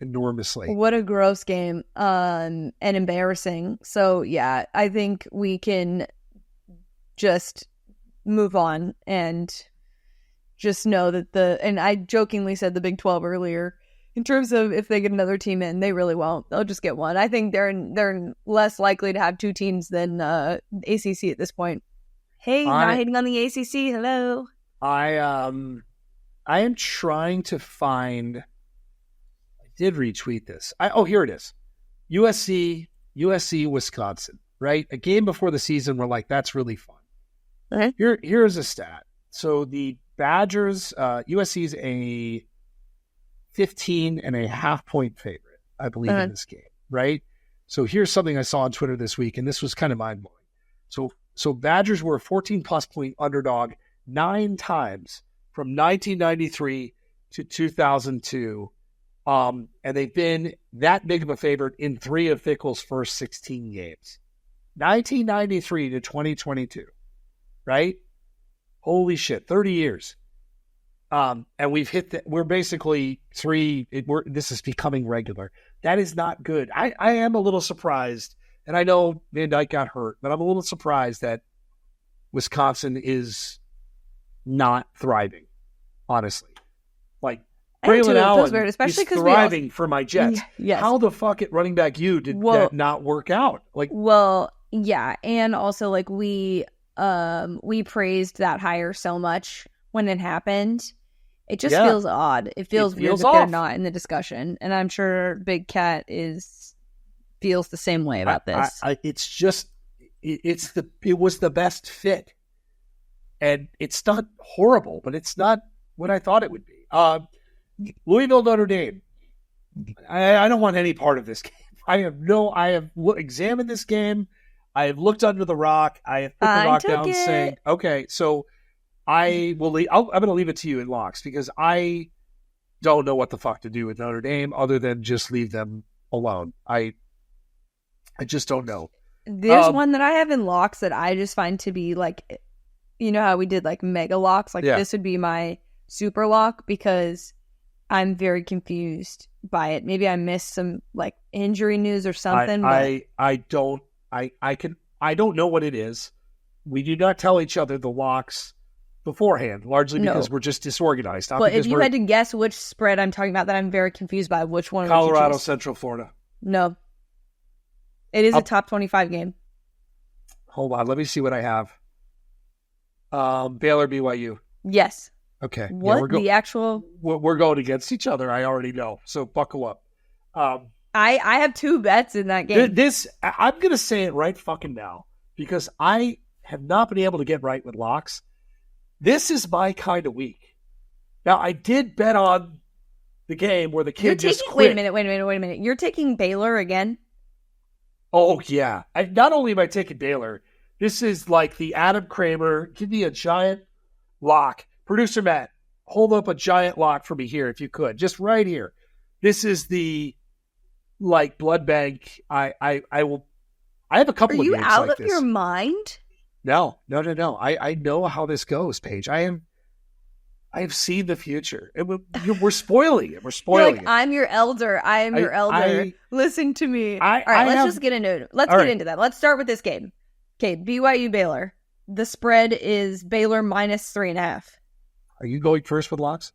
enormously. What a gross game, and embarrassing. So yeah, I think we can just move on and just know that and I jokingly said the Big 12 earlier. In terms of if they get another team in, they really won't. They'll just get one. I think they're less likely to have two teams than ACC at this point. Hey, not hating on the ACC. Hello. I am trying to find. I did retweet this. Here it is. USC, Wisconsin. Right, a game before the season. We're like, that's really fun. Okay. Here's a stat. So the Badgers, USC is a 15.5-point favorite, I believe, in this game. Right. So here's something I saw on Twitter this week, and this was kind of mind blowing. So Badgers were a 14+ point underdog 9 times. From 1993 to 2002, and they've been that big of a favorite in 3 of Fickell's first 16 games. 1993 to 2022, right? Holy shit, 30 years. And we've hit we're basically 3. This is becoming regular. That is not good. I am a little surprised, and I know Van Dyke got hurt, but I'm a little surprised that Wisconsin is not thriving. Honestly, like Braylon Allen weird, especially is thriving for my Jets. Yes. How the fuck at running back did that not work out? Like, yeah, and also like we praised that hire so much when it happened. It just feels odd. It feels weird that they're not in the discussion, and I'm sure Big Cat feels the same way about this. It was the best fit, and it's not horrible, but it's not what I thought it would be. Louisville, Notre Dame. I don't want any part of this game. I have examined this game. I have looked under the rock. I have put the rock down saying, okay, so I'm going to leave it to you in locks because I don't know what the fuck to do with Notre Dame other than just leave them alone. I just don't know. There's one that I have in locks that I just find to be like, you know how we did like mega locks? Like this would be my super lock because I'm very confused by it. Maybe I missed some like injury news or something. I don't know what it is. We do not tell each other the locks beforehand, largely because we're just disorganized. But if you had to guess which spread I'm talking about that I'm very confused by, which one Colorado, would you choose? Central Florida. No. It is a top 25 game. Hold on, let me see what I have. Baylor, BYU. Yes. Okay. What the actual? We're going against each other. I already know. So buckle up. I have 2 bets in that game. I'm going to say it right fucking now because I have not been able to get right with locks. This is my kind of week. Now, I did bet on the game where the kid just quit. Wait a minute. You're taking Baylor again? Oh, yeah. Not only am I taking Baylor, this is like the Adam Kramer, give me a giant lock. Producer Matt, hold up a giant lock for me here if you could. Just right here. This is the like blood bank. I will. I have a couple Are of you games out like of this. your mind? No. I know how this goes, Paige. I have seen the future. We're spoiling it. We're You're spoiling like, it. I'm your elder. I am your elder. Listen to me. All right, let's just get into it. Let's get into that. Let's start with this game. Okay, BYU Baylor. The spread is Baylor minus 3.5. Are you going first with locks?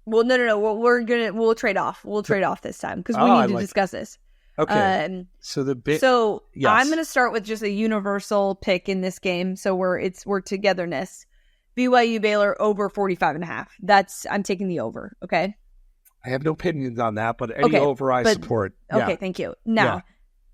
Well, no. We'll trade off. We'll trade off this time because we need to discuss this. Okay. So yes. I'm going to start with just a universal pick in this game. So we're togetherness. BYU Baylor over 45.5. I'm taking the over. Okay. I have no opinions on that, but any over I support. Yeah. Okay, thank you. Now,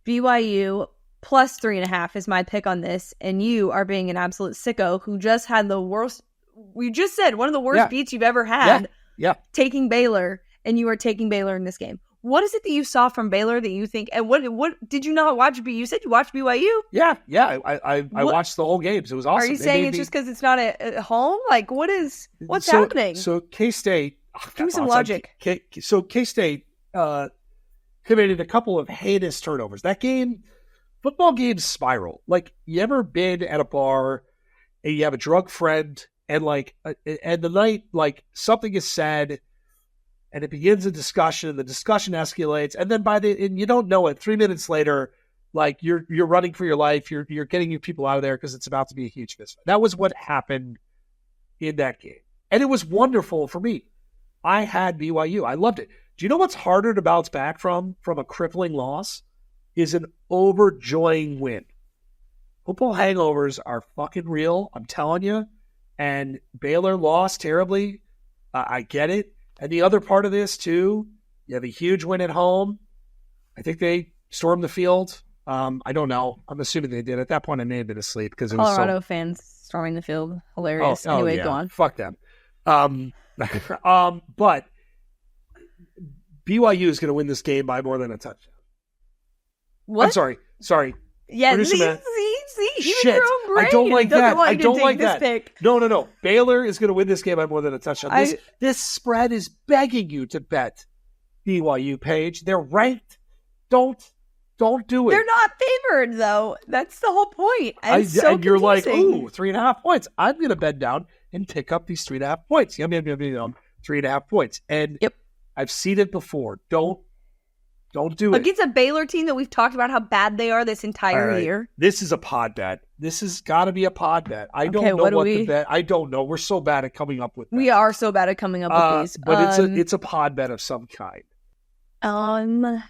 BYU plus 3.5 is my pick on this, and you are being an absolute sicko who just had the worst. We just said one of the worst beats you've ever had. Yeah. Taking Baylor, and you are taking Baylor in this game. What is it that you saw from Baylor that you think? And what did you not watch? You said you watched BYU. Yeah. I watched the whole games. It was awesome. Are you saying it's just because it's not at home? Like, what's happening? So K-State. Give me some logic. K-State committed a couple of heinous turnovers. That game, football games spiral. Like, you ever been at a bar and you have a drunk friend and and the night, like, something is said and it begins a discussion, the discussion escalates, and then and you don't know it, 3 minutes later, like, you're running for your life, you're getting your people out of there because it's about to be a huge fist fight. That was what happened in that game. And it was wonderful for me. I had BYU. I loved it. Do you know what's harder to bounce back from a crippling loss? Is an overjoying win. Football hangovers are fucking real, I'm telling you. And Baylor lost terribly. I get it. And the other part of this, too, you have a huge win at home. I think they stormed the field. I don't know. I'm assuming they did. At that point, I may have been asleep because it was Colorado fans storming the field. Hilarious. Anyway, go on. Fuck them. But BYU is going to win this game by more than a touchdown. What? I'm sorry. Yeah, see, shit. Your own brain I don't like that. I don't like that. Pick. No. Baylor is going to win this game by more than a touchdown. This spread is begging you to bet BYU, Paige. They're ranked. Don't do it. They're not favored, though. That's the whole point. And you're like, ooh, 3.5 points. I'm going to bend down and pick up these 3.5 points. Yum. 3.5 points. And I've seen it before. Don't do it. Against a Baylor team that we've talked about how bad they are this entire year. This is a pod bet. This has got to be a pod bet. I don't know what the bet. I don't know. We're so bad at coming up with bets. We are so bad at coming up with these. But it's a pod bet of some kind. I'm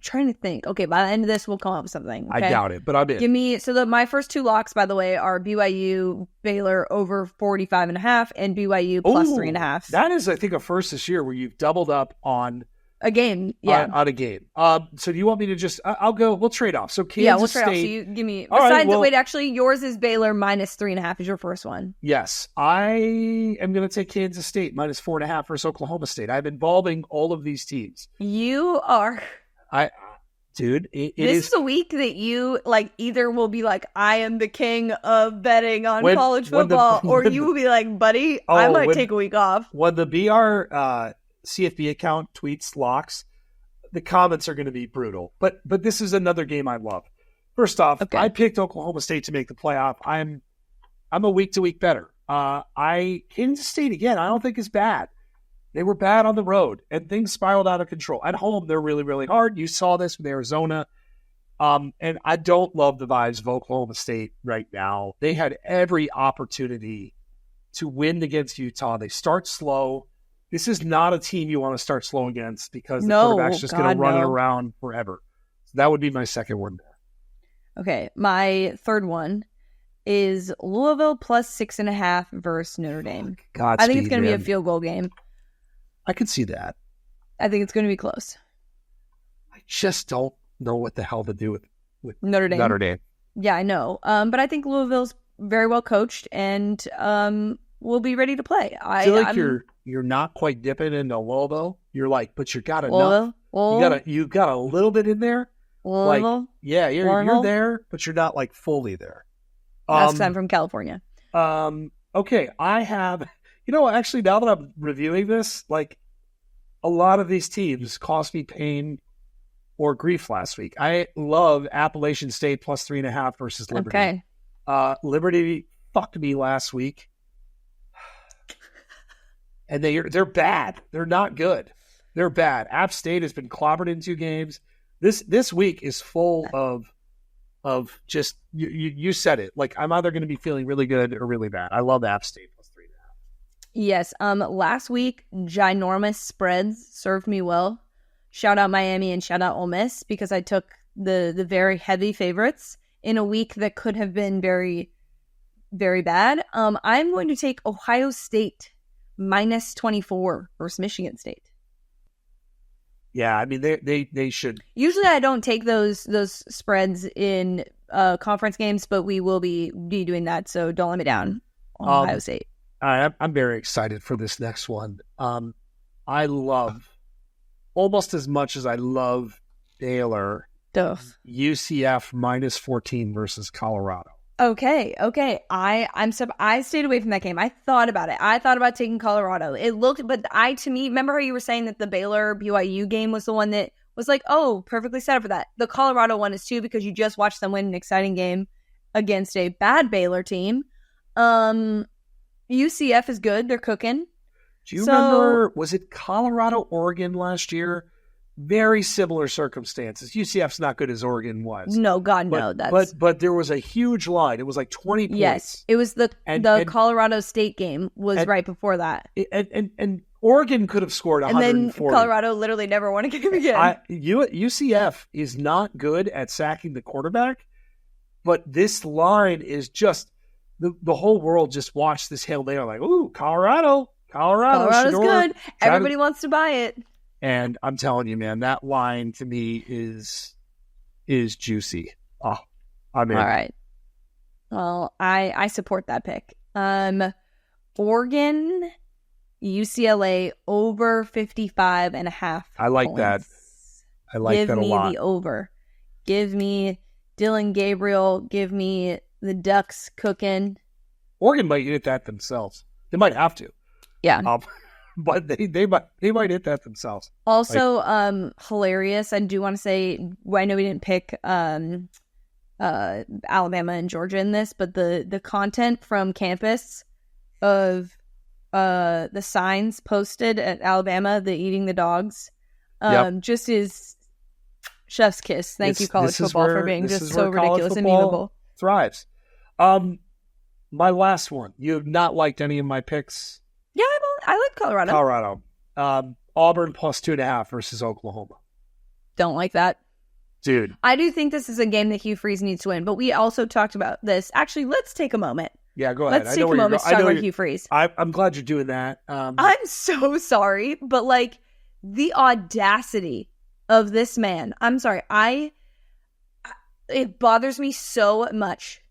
trying to think. Okay, by the end of this, we'll come up with something. Okay? I doubt it, but I'm in. My first two locks, by the way, are BYU Baylor over 45.5 and BYU plus 3.5. That is, I think, a first this year where you've doubled up on a game. Yeah, on a game. So do you want me to just? I'll go. We'll trade off. So Kansas we'll trade State, off. So you give me. Besides, wait, actually, yours is Baylor minus 3.5. Is your first one? Yes, I am going to take Kansas State minus 4.5 versus Oklahoma State. I'm involving all of these teams. You are. Dude, this is a week that you either will be like, I am the king of betting on college football, or you will be like, buddy, I might take a week off. When the BR CFB account tweets locks, the comments are going to be brutal. But this is another game I love. First off, I picked Oklahoma State to make the playoff. I'm a week to week better. Kansas State again, I don't think is bad. They were bad on the road, and things spiraled out of control. At home, they're really, really hard. You saw this with Arizona. And I don't love the vibes of Oklahoma State right now. They had every opportunity to win against Utah. They start slow. This is not a team you want to start slow against because the quarterback's just going to run it around forever. So that would be my second one there. Okay, my third one is Louisville plus 6.5 versus Notre Dame. I think it's going to be a field goal game. I could see that. I think it's going to be close. I just don't know what the hell to do with Notre Dame. Yeah, I know. But I think Louisville's very well coached and will be ready to play. I feel like you're not quite dipping into Louisville. You're like, but you got enough. You got a little bit in there. Louisville? Like, yeah, you're there, but you're not like fully there. That's 'cause I'm from California. Okay, I have, actually now that I'm reviewing this, like a lot of these teams cost me pain or grief last week. I love Appalachian State plus 3.5 versus Liberty. Okay. Liberty fucked me last week. And they're bad. They're not good. They're bad. App State has been clobbered in 2 games. This week is full of just you said it. Like I'm either going to be feeling really good or really bad. I love App State plus 3.5. Yes. Last week, ginormous spreads served me well. Shout out Miami and shout out Ole Miss because I took the very heavy favorites in a week that could have been very, very bad. I'm going to take Ohio State minus 24 versus Michigan State. Yeah, I mean they should. Usually I don't take those spreads in conference games, but we will be doing that. So don't let me down on Ohio State. I'm very excited for this next one. I love almost as much as I love Baylor. UCF minus 14 versus Colorado. Okay. I stayed away from that game. I thought about it. I thought about taking Colorado. To me, remember how you were saying that the Baylor BYU game was the one that was like, oh, perfectly set up for that. The Colorado one is too because you just watched them win an exciting game against a bad Baylor team. UCF is good. They're cooking. Do you remember, was it Colorado, Oregon last year? Very similar circumstances. UCF's not good as Oregon was. No, God, no. But there was a huge line. It was like 20 points. Yes, it was the Colorado State game was right before that. And Oregon could have scored 140. And then Colorado literally never won a game again. UCF is not good at sacking the quarterback, but this line is just, the whole world just watched this Hail Mary like, ooh, Colorado's good. Everybody wants to buy it. And I'm telling you, man, that line to me is juicy. Oh, I'm in. All right. Well, I support that pick. Oregon, UCLA over 55.5. I like points. that. I like that a lot. Give me the over. Give me Dylan Gabriel. Give me the Ducks cooking. Oregon might hit that themselves. They might have to. Yeah. But they might hit that themselves. Also, hilarious. I do want to say, I know we didn't pick Alabama and Georgia in this, but the content from campus of the signs posted at Alabama, the eating the dogs, just is chef's kiss. Thank you, college football, for being just so ridiculous and memeable. Thrives. My last one. You have not liked any of my picks. Yeah, I like Colorado. Auburn plus 2.5 versus Oklahoma. Don't like that. Dude. I do think this is a game that Hugh Freeze needs to win, but we also talked about this. Actually, let's take a moment. Yeah, go ahead. Let's take a moment to talk about Hugh Freeze. I'm glad you're doing that. I'm so sorry, but like the audacity of this man. I'm sorry. It bothers me so much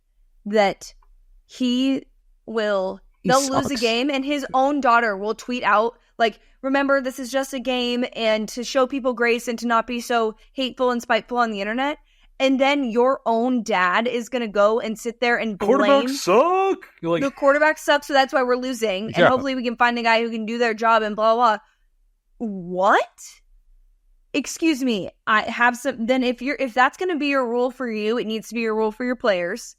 that they'll lose a game and his own daughter will tweet out like, remember, this is just a game, and to show people grace and to not be so hateful and spiteful on the internet. And then your own dad is going to go and sit there and blame. Quarterbacks suck. The quarterback sucks, so that's why we're losing. And hopefully we can find a guy who can do their job and blah, blah, blah. What? Excuse me. I have some. Then if that's going to be your rule for you, it needs to be your rule for your players.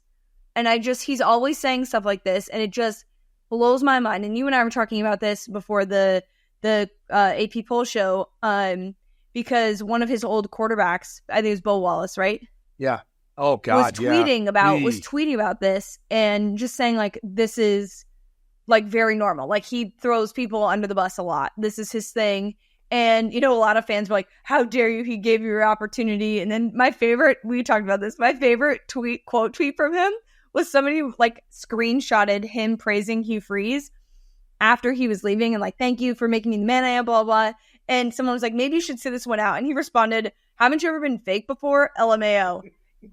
And he's always saying stuff like this, and it just blows my mind. And you and I were talking about this before the AP poll show, because one of his old quarterbacks, I think it was Bo Wallace, right? Yeah. Oh God. Was tweeting about this and just saying like, this is like very normal. Like he throws people under the bus a lot. This is his thing. And, a lot of fans were like, how dare you? He gave you your opportunity. And then we talked about this. My favorite quote tweet from him was somebody like screenshotted him praising Hugh Freeze after he was leaving and like, thank you for making me the man I am, blah, blah. And someone was like, maybe you should sit this one out. And he responded, haven't you ever been fake before? LMAO.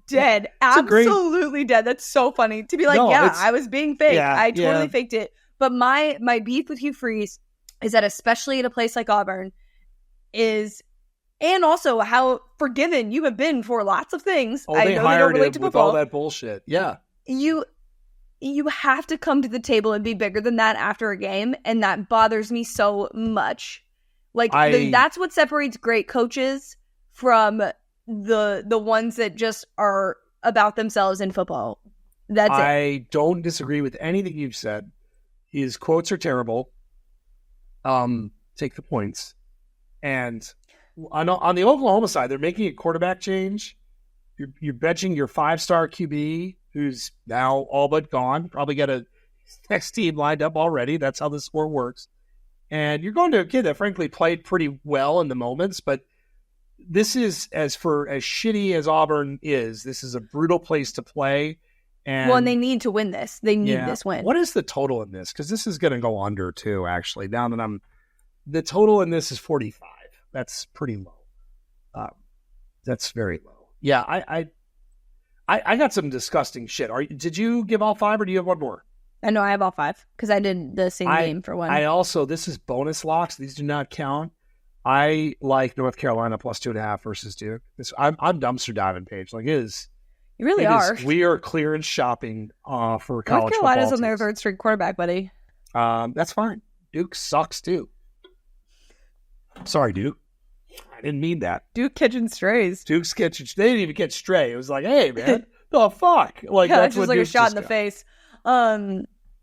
Dead. Absolutely dead. That's so funny to be like, I was being fake. I totally faked it. But my beef with Hugh Freeze is that especially at a place like Auburn is and also how forgiven you have been for lots of things. Oh, I they know they don't hired relate him to with football. all that bullshit. Yeah. You have to come to the table and be bigger than that after a game, and that bothers me so much. Like, that's what separates great coaches from the ones that just are about themselves in football. That's it. I don't disagree with anything you've said. His quotes are terrible. Take the points. And on the Oklahoma side, they're making a quarterback change. You're benching your 5-star QB, who's now all but gone. Probably got a next team lined up already. That's how the sport works. And you're going to a kid that frankly played pretty well in the moments, but this is, as shitty as Auburn is, this is a brutal place to play. And they need to win this. They need this win. What is the total in this? Because this is going to go under too, actually. Now that the total in this is 45. That's pretty low. That's very low. Yeah, I got some disgusting shit. Did you give all 5 or do you have one more? I know I have all 5 because I did the same game for one. This is bonus locks. These do not count. I like North Carolina plus 2.5 versus Duke. I'm dumpster diving, Paige. Like, it is. You really are. We are clearance shopping for college North Carolina's football on their third string quarterback, buddy. That's fine. Duke sucks too. Sorry, Duke. I didn't mean that. Duke catching strays. Duke's catching. They didn't even catch stray. It was like, hey man, the fuck. Like, that's just like Duke's a shot in the face.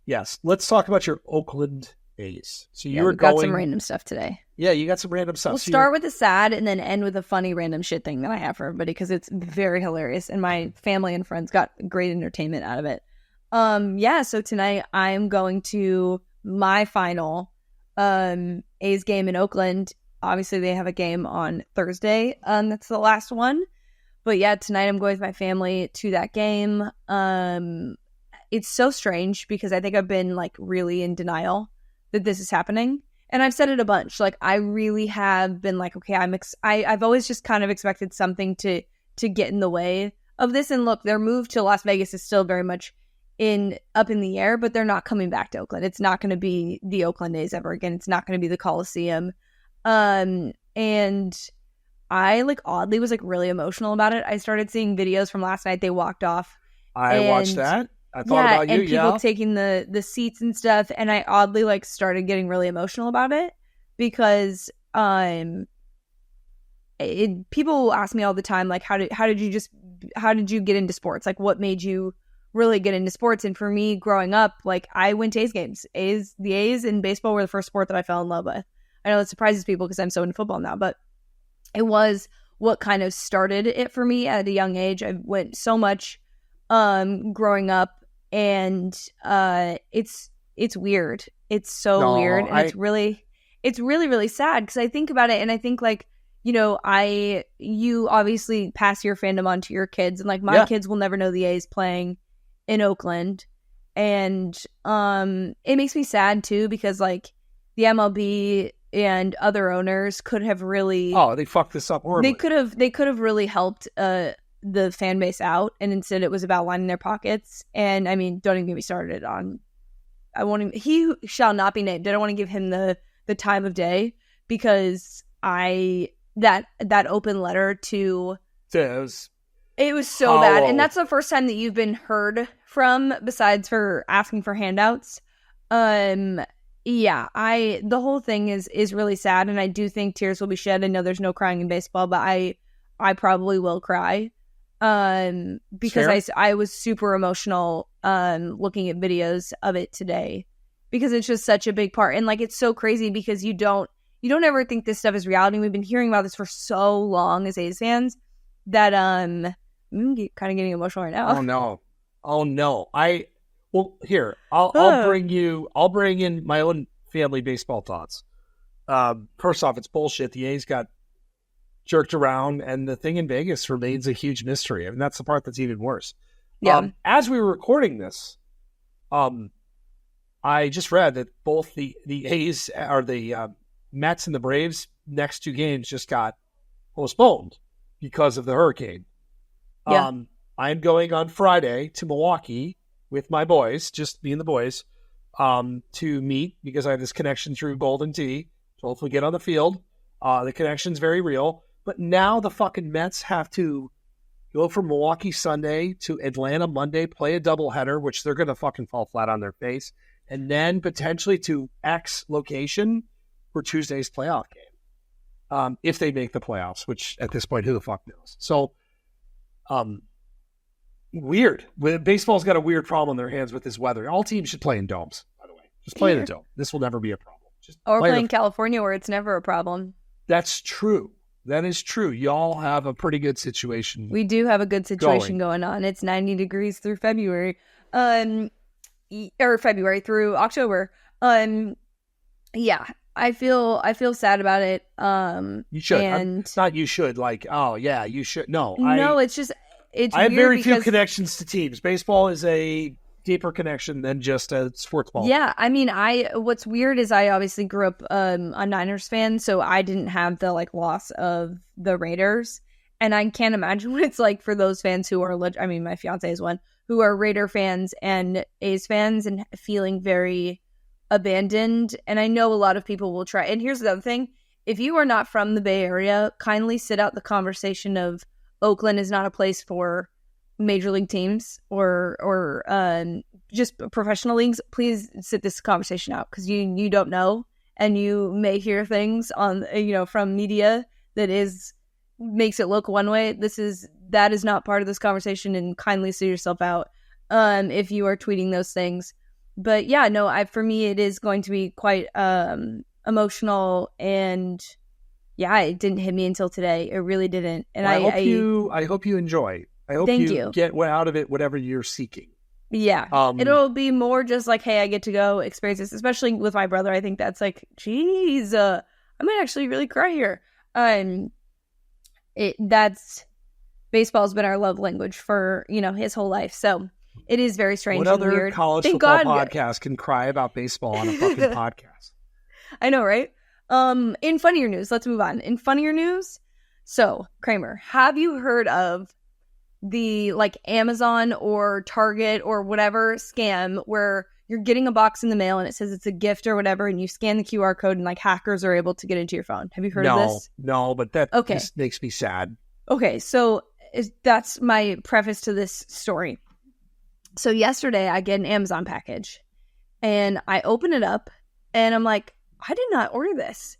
Yes. Let's talk about your Oakland A's. So you were got some random stuff today. Yeah, you got some random stuff. We'll start with the sad and then end with a funny random shit thing that I have for everybody because it's very hilarious and my family and friends got great entertainment out of it. So tonight I'm going to my final A's game in Oakland. Obviously they have a game on Thursday. That's the last one. But yeah, tonight I'm going with my family to that game. It's so strange because I think I've been like really in denial that this is happening. And I've said it a bunch. Like, I really have been like, okay, I've always just kind of expected something to get in the way of this. And look, their move to Las Vegas is still very much up in the air, but they're not coming back to Oakland. It's not going to be the Oakland A's ever again. It's not going to be the Coliseum. And I like oddly was like really emotional about it. I started seeing videos from last night. They walked off. I watched that. I thought about you, and people taking the seats and stuff, and I oddly like started getting really emotional about it because people ask me all the time like how did you get into sports? Like, what made you really get into sports? And for me, growing up, like, I went to A's games. The A's and baseball were the first sport that I fell in love with. I know it surprises people because I'm so into football now, but it was what kind of started it for me at a young age. I went so much growing up. And it's weird. It's so weird, and it's really really sad because I think about it and I think like, you know, you obviously pass your fandom on to your kids, and like my kids will never know the A's playing in Oakland, and it makes me sad too because like the MLB and other owners could have really they fucked this up horribly. They could have really helped the fan base out, and instead it was about lining their pockets. And I mean, don't even get me started on he shall not be named. I don't want to give him the time of day because that open letter to it was so bad, and that's the first time that you've been heard from besides for asking for handouts. The whole thing is really sad, and I do think tears will be shed. I know there's no crying in baseball, but I probably will cry. Because I was super emotional looking at videos of it today because it's just such a big part, and like it's so crazy because you don't ever think this stuff is reality. We've been hearing about this for so long as A's fans that I'm kind of getting emotional right now. Oh no. I'll bring in my own family baseball thoughts. First off, it's bullshit. The A's got jerked around, and the thing in Vegas remains a huge mystery. I mean, that's the part that's even worse. As we were recording this, I just read that both the A's or the Mets and the Braves next 2 games just got postponed because of the hurricane. I'm going on Friday to Milwaukee with my boys, just me and the boys, to meet because I have this connection through Golden Tee to hopefully get on the field. The connection's very real. But now the fucking Mets have to go from Milwaukee Sunday to Atlanta Monday, play a doubleheader, which they're going to fucking fall flat on their face, and then potentially to X location for Tuesday's playoff game. If they make the playoffs, which at this point, who the fuck knows? So, weird. Baseball's got a weird problem on their hands with this weather. All teams should play in domes, by the way. Just play in a dome. This will never be a problem. Or play in California where it's never a problem. That's true. That is true. Y'all have a pretty good situation. We do have a good situation going on. It's 90 degrees through February. Or February through October. Yeah. I feel sad about it. You should. Not you should. Like, oh yeah, you should. No. It's just I have very few connections to teams. Baseball is a deeper connection than just a sports ball. Yeah, I mean, what's weird is I obviously grew up a Niners fan, so I didn't have the like loss of the Raiders, and I can't imagine what it's like for those fans who are I mean, my fiance is one, who are Raider fans and A's fans and feeling very abandoned. And I know a lot of people will try. And here's the other thing: if you are not from the Bay Area, kindly sit out the conversation of Oakland is not a place for major league teams or just professional leagues. Please sit this conversation out, because you don't know, and you may hear things on from media that makes it look one way. That is not part of this conversation, and kindly sit yourself out if you are tweeting those things. But yeah, no, for me it is going to be quite emotional, and yeah, it didn't hit me until today. It really didn't. And I hope you enjoy. I hope you get out of it whatever you're seeking. Yeah. It'll be more just like, hey, I get to go experience this, especially with my brother. I think that's like, geez, I might actually really cry here. Baseball's been our love language for, his whole life. So it is very strange and weird. What other college football podcast can cry about baseball on a fucking podcast? I know, right? In funnier news, let's move on. In funnier news, so Kramer, have you heard of the like Amazon or Target or whatever scam where you're getting a box in the mail and it says it's a gift or whatever, and you scan the QR code and like hackers are able to get into your phone? Have you heard of this? No, but that just makes me sad. Okay, so that's my preface to this story. So yesterday I get an Amazon package and I open it up and I'm like, I did not order this.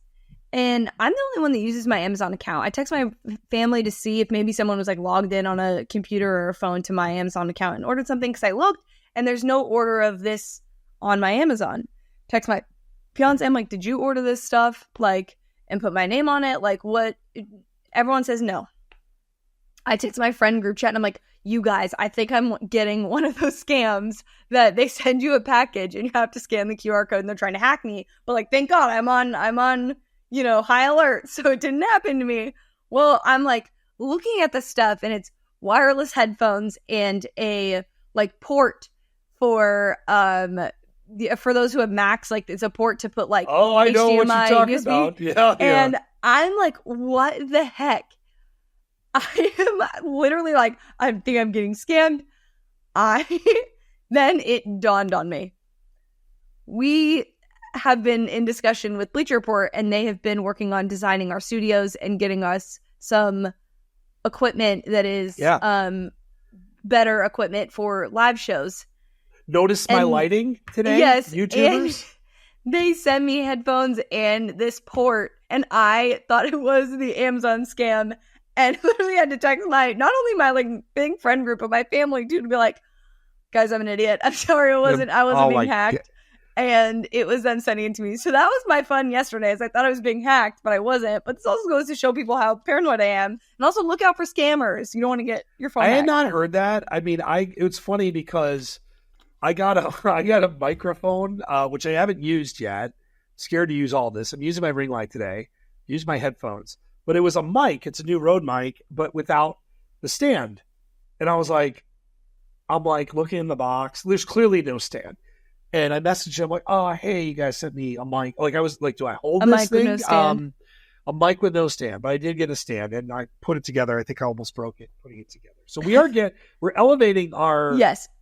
And I'm the only one that uses my Amazon account. I text my family to see if maybe someone was like logged in on a computer or a phone to my Amazon account and ordered something, because I looked and there's no order of this on my Amazon. Text my fiance, I'm like, did you order this stuff? Like, and put my name on it? Like, what? Everyone says no. I text my friend group chat and I'm like, you guys, I think I'm getting one of those scams that they send you a package and you have to scan the QR code and they're trying to hack me. But like, thank God I'm on high alert, so it didn't happen to me. Well, I'm like looking at the stuff and it's wireless headphones and a like port for those who have Macs, like it's a port to put like I know HDMI, what you're talking USB. about. Yeah. And I'm like, what the heck? I am literally like, I think I'm getting scammed. Then it dawned on me. We have been in discussion with Bleacher Report, and they have been working on designing our studios and getting us some equipment that is better equipment for live shows. Notice my lighting today? Yes. YouTubers? And they sent me headphones and this port, and I thought it was the Amazon scam, and literally had to text not only my like big friend group, but my family too, to be like, guys, I'm an idiot. I'm sorry, I wasn't being hacked. God. And it was them sending it to me. So that was my fun yesterday, is I thought I was being hacked, but I wasn't. But this also goes to show people how paranoid I am. And also look out for scammers. You don't want to get your phone hacked. I had not heard that. I mean, it's funny because I got a microphone, which I haven't used yet. Scared to use all this. I'm using my ring light today. Use my headphones. But it was a mic. It's a new Rode mic, but without the stand. And I'm like looking in the box. There's clearly no stand. And I messaged him like, oh, hey, you guys sent me a mic. Like, I was like, do I hold this thing? With no stand. A mic with no stand. But I did get a stand, and I put it together. I think I almost broke it putting it together. So we're elevating our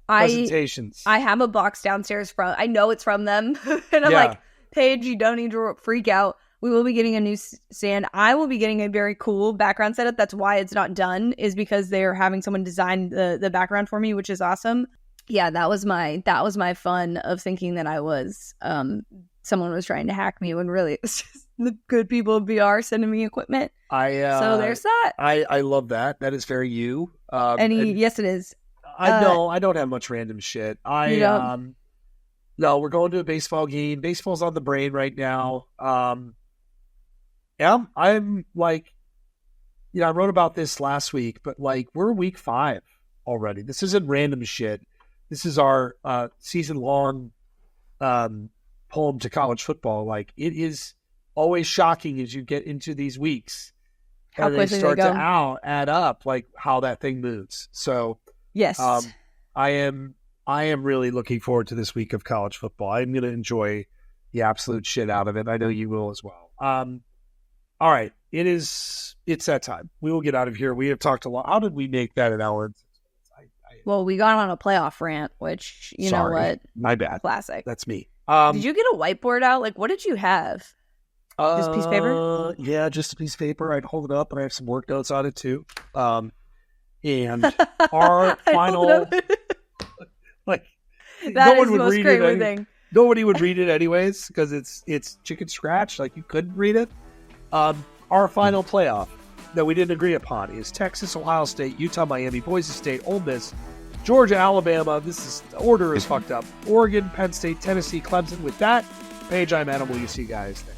presentations. I have a box downstairs I know it's from them. And I'm like, Paige, you don't need to freak out. We will be getting a new stand. I will be getting a very cool background setup. That's why it's not done, is because they're having someone design the background for me, which is awesome. Yeah, that was my fun of thinking that I was someone was trying to hack me, when really it's just the good people of VR sending me equipment. So there's that. I love that. That is very you. Yes, it is. I know I don't have much random shit. No, we're going to a baseball game. Baseball's on the brain right now. Yeah, I'm like, I wrote about this last week, but like we're week 5 already. This isn't random shit. This is our season-long poem to college football. Like, it is always shocking as you get into these weeks. How and quickly they start they go. to add up, like how that thing moves. So Yes. I am really looking forward to this week of college football. I'm going to enjoy the absolute shit out of it. I know you will as well. All right. It's that time. We will get out of here. We have talked a lot. How did we make that an hour? Well, we got on a playoff rant, which, you know what? My bad. Classic. That's me. Did you get a whiteboard out? Like, what did you have? Just a piece of paper? Yeah, just a piece of paper. I'd hold it up, and I have some work notes on it, too. And our final... like, that no is one would read it. Thing. Nobody would read it anyways, because it's chicken scratch. Like, you couldn't read it. Our final playoff that we didn't agree upon is Texas, Ohio State, Utah, Miami, Boise State, Ole Miss, Georgia, Alabama. The order is fucked up. Oregon, Penn State, Tennessee, Clemson. With that, Paige, I'm Adam. Will you see you guys there?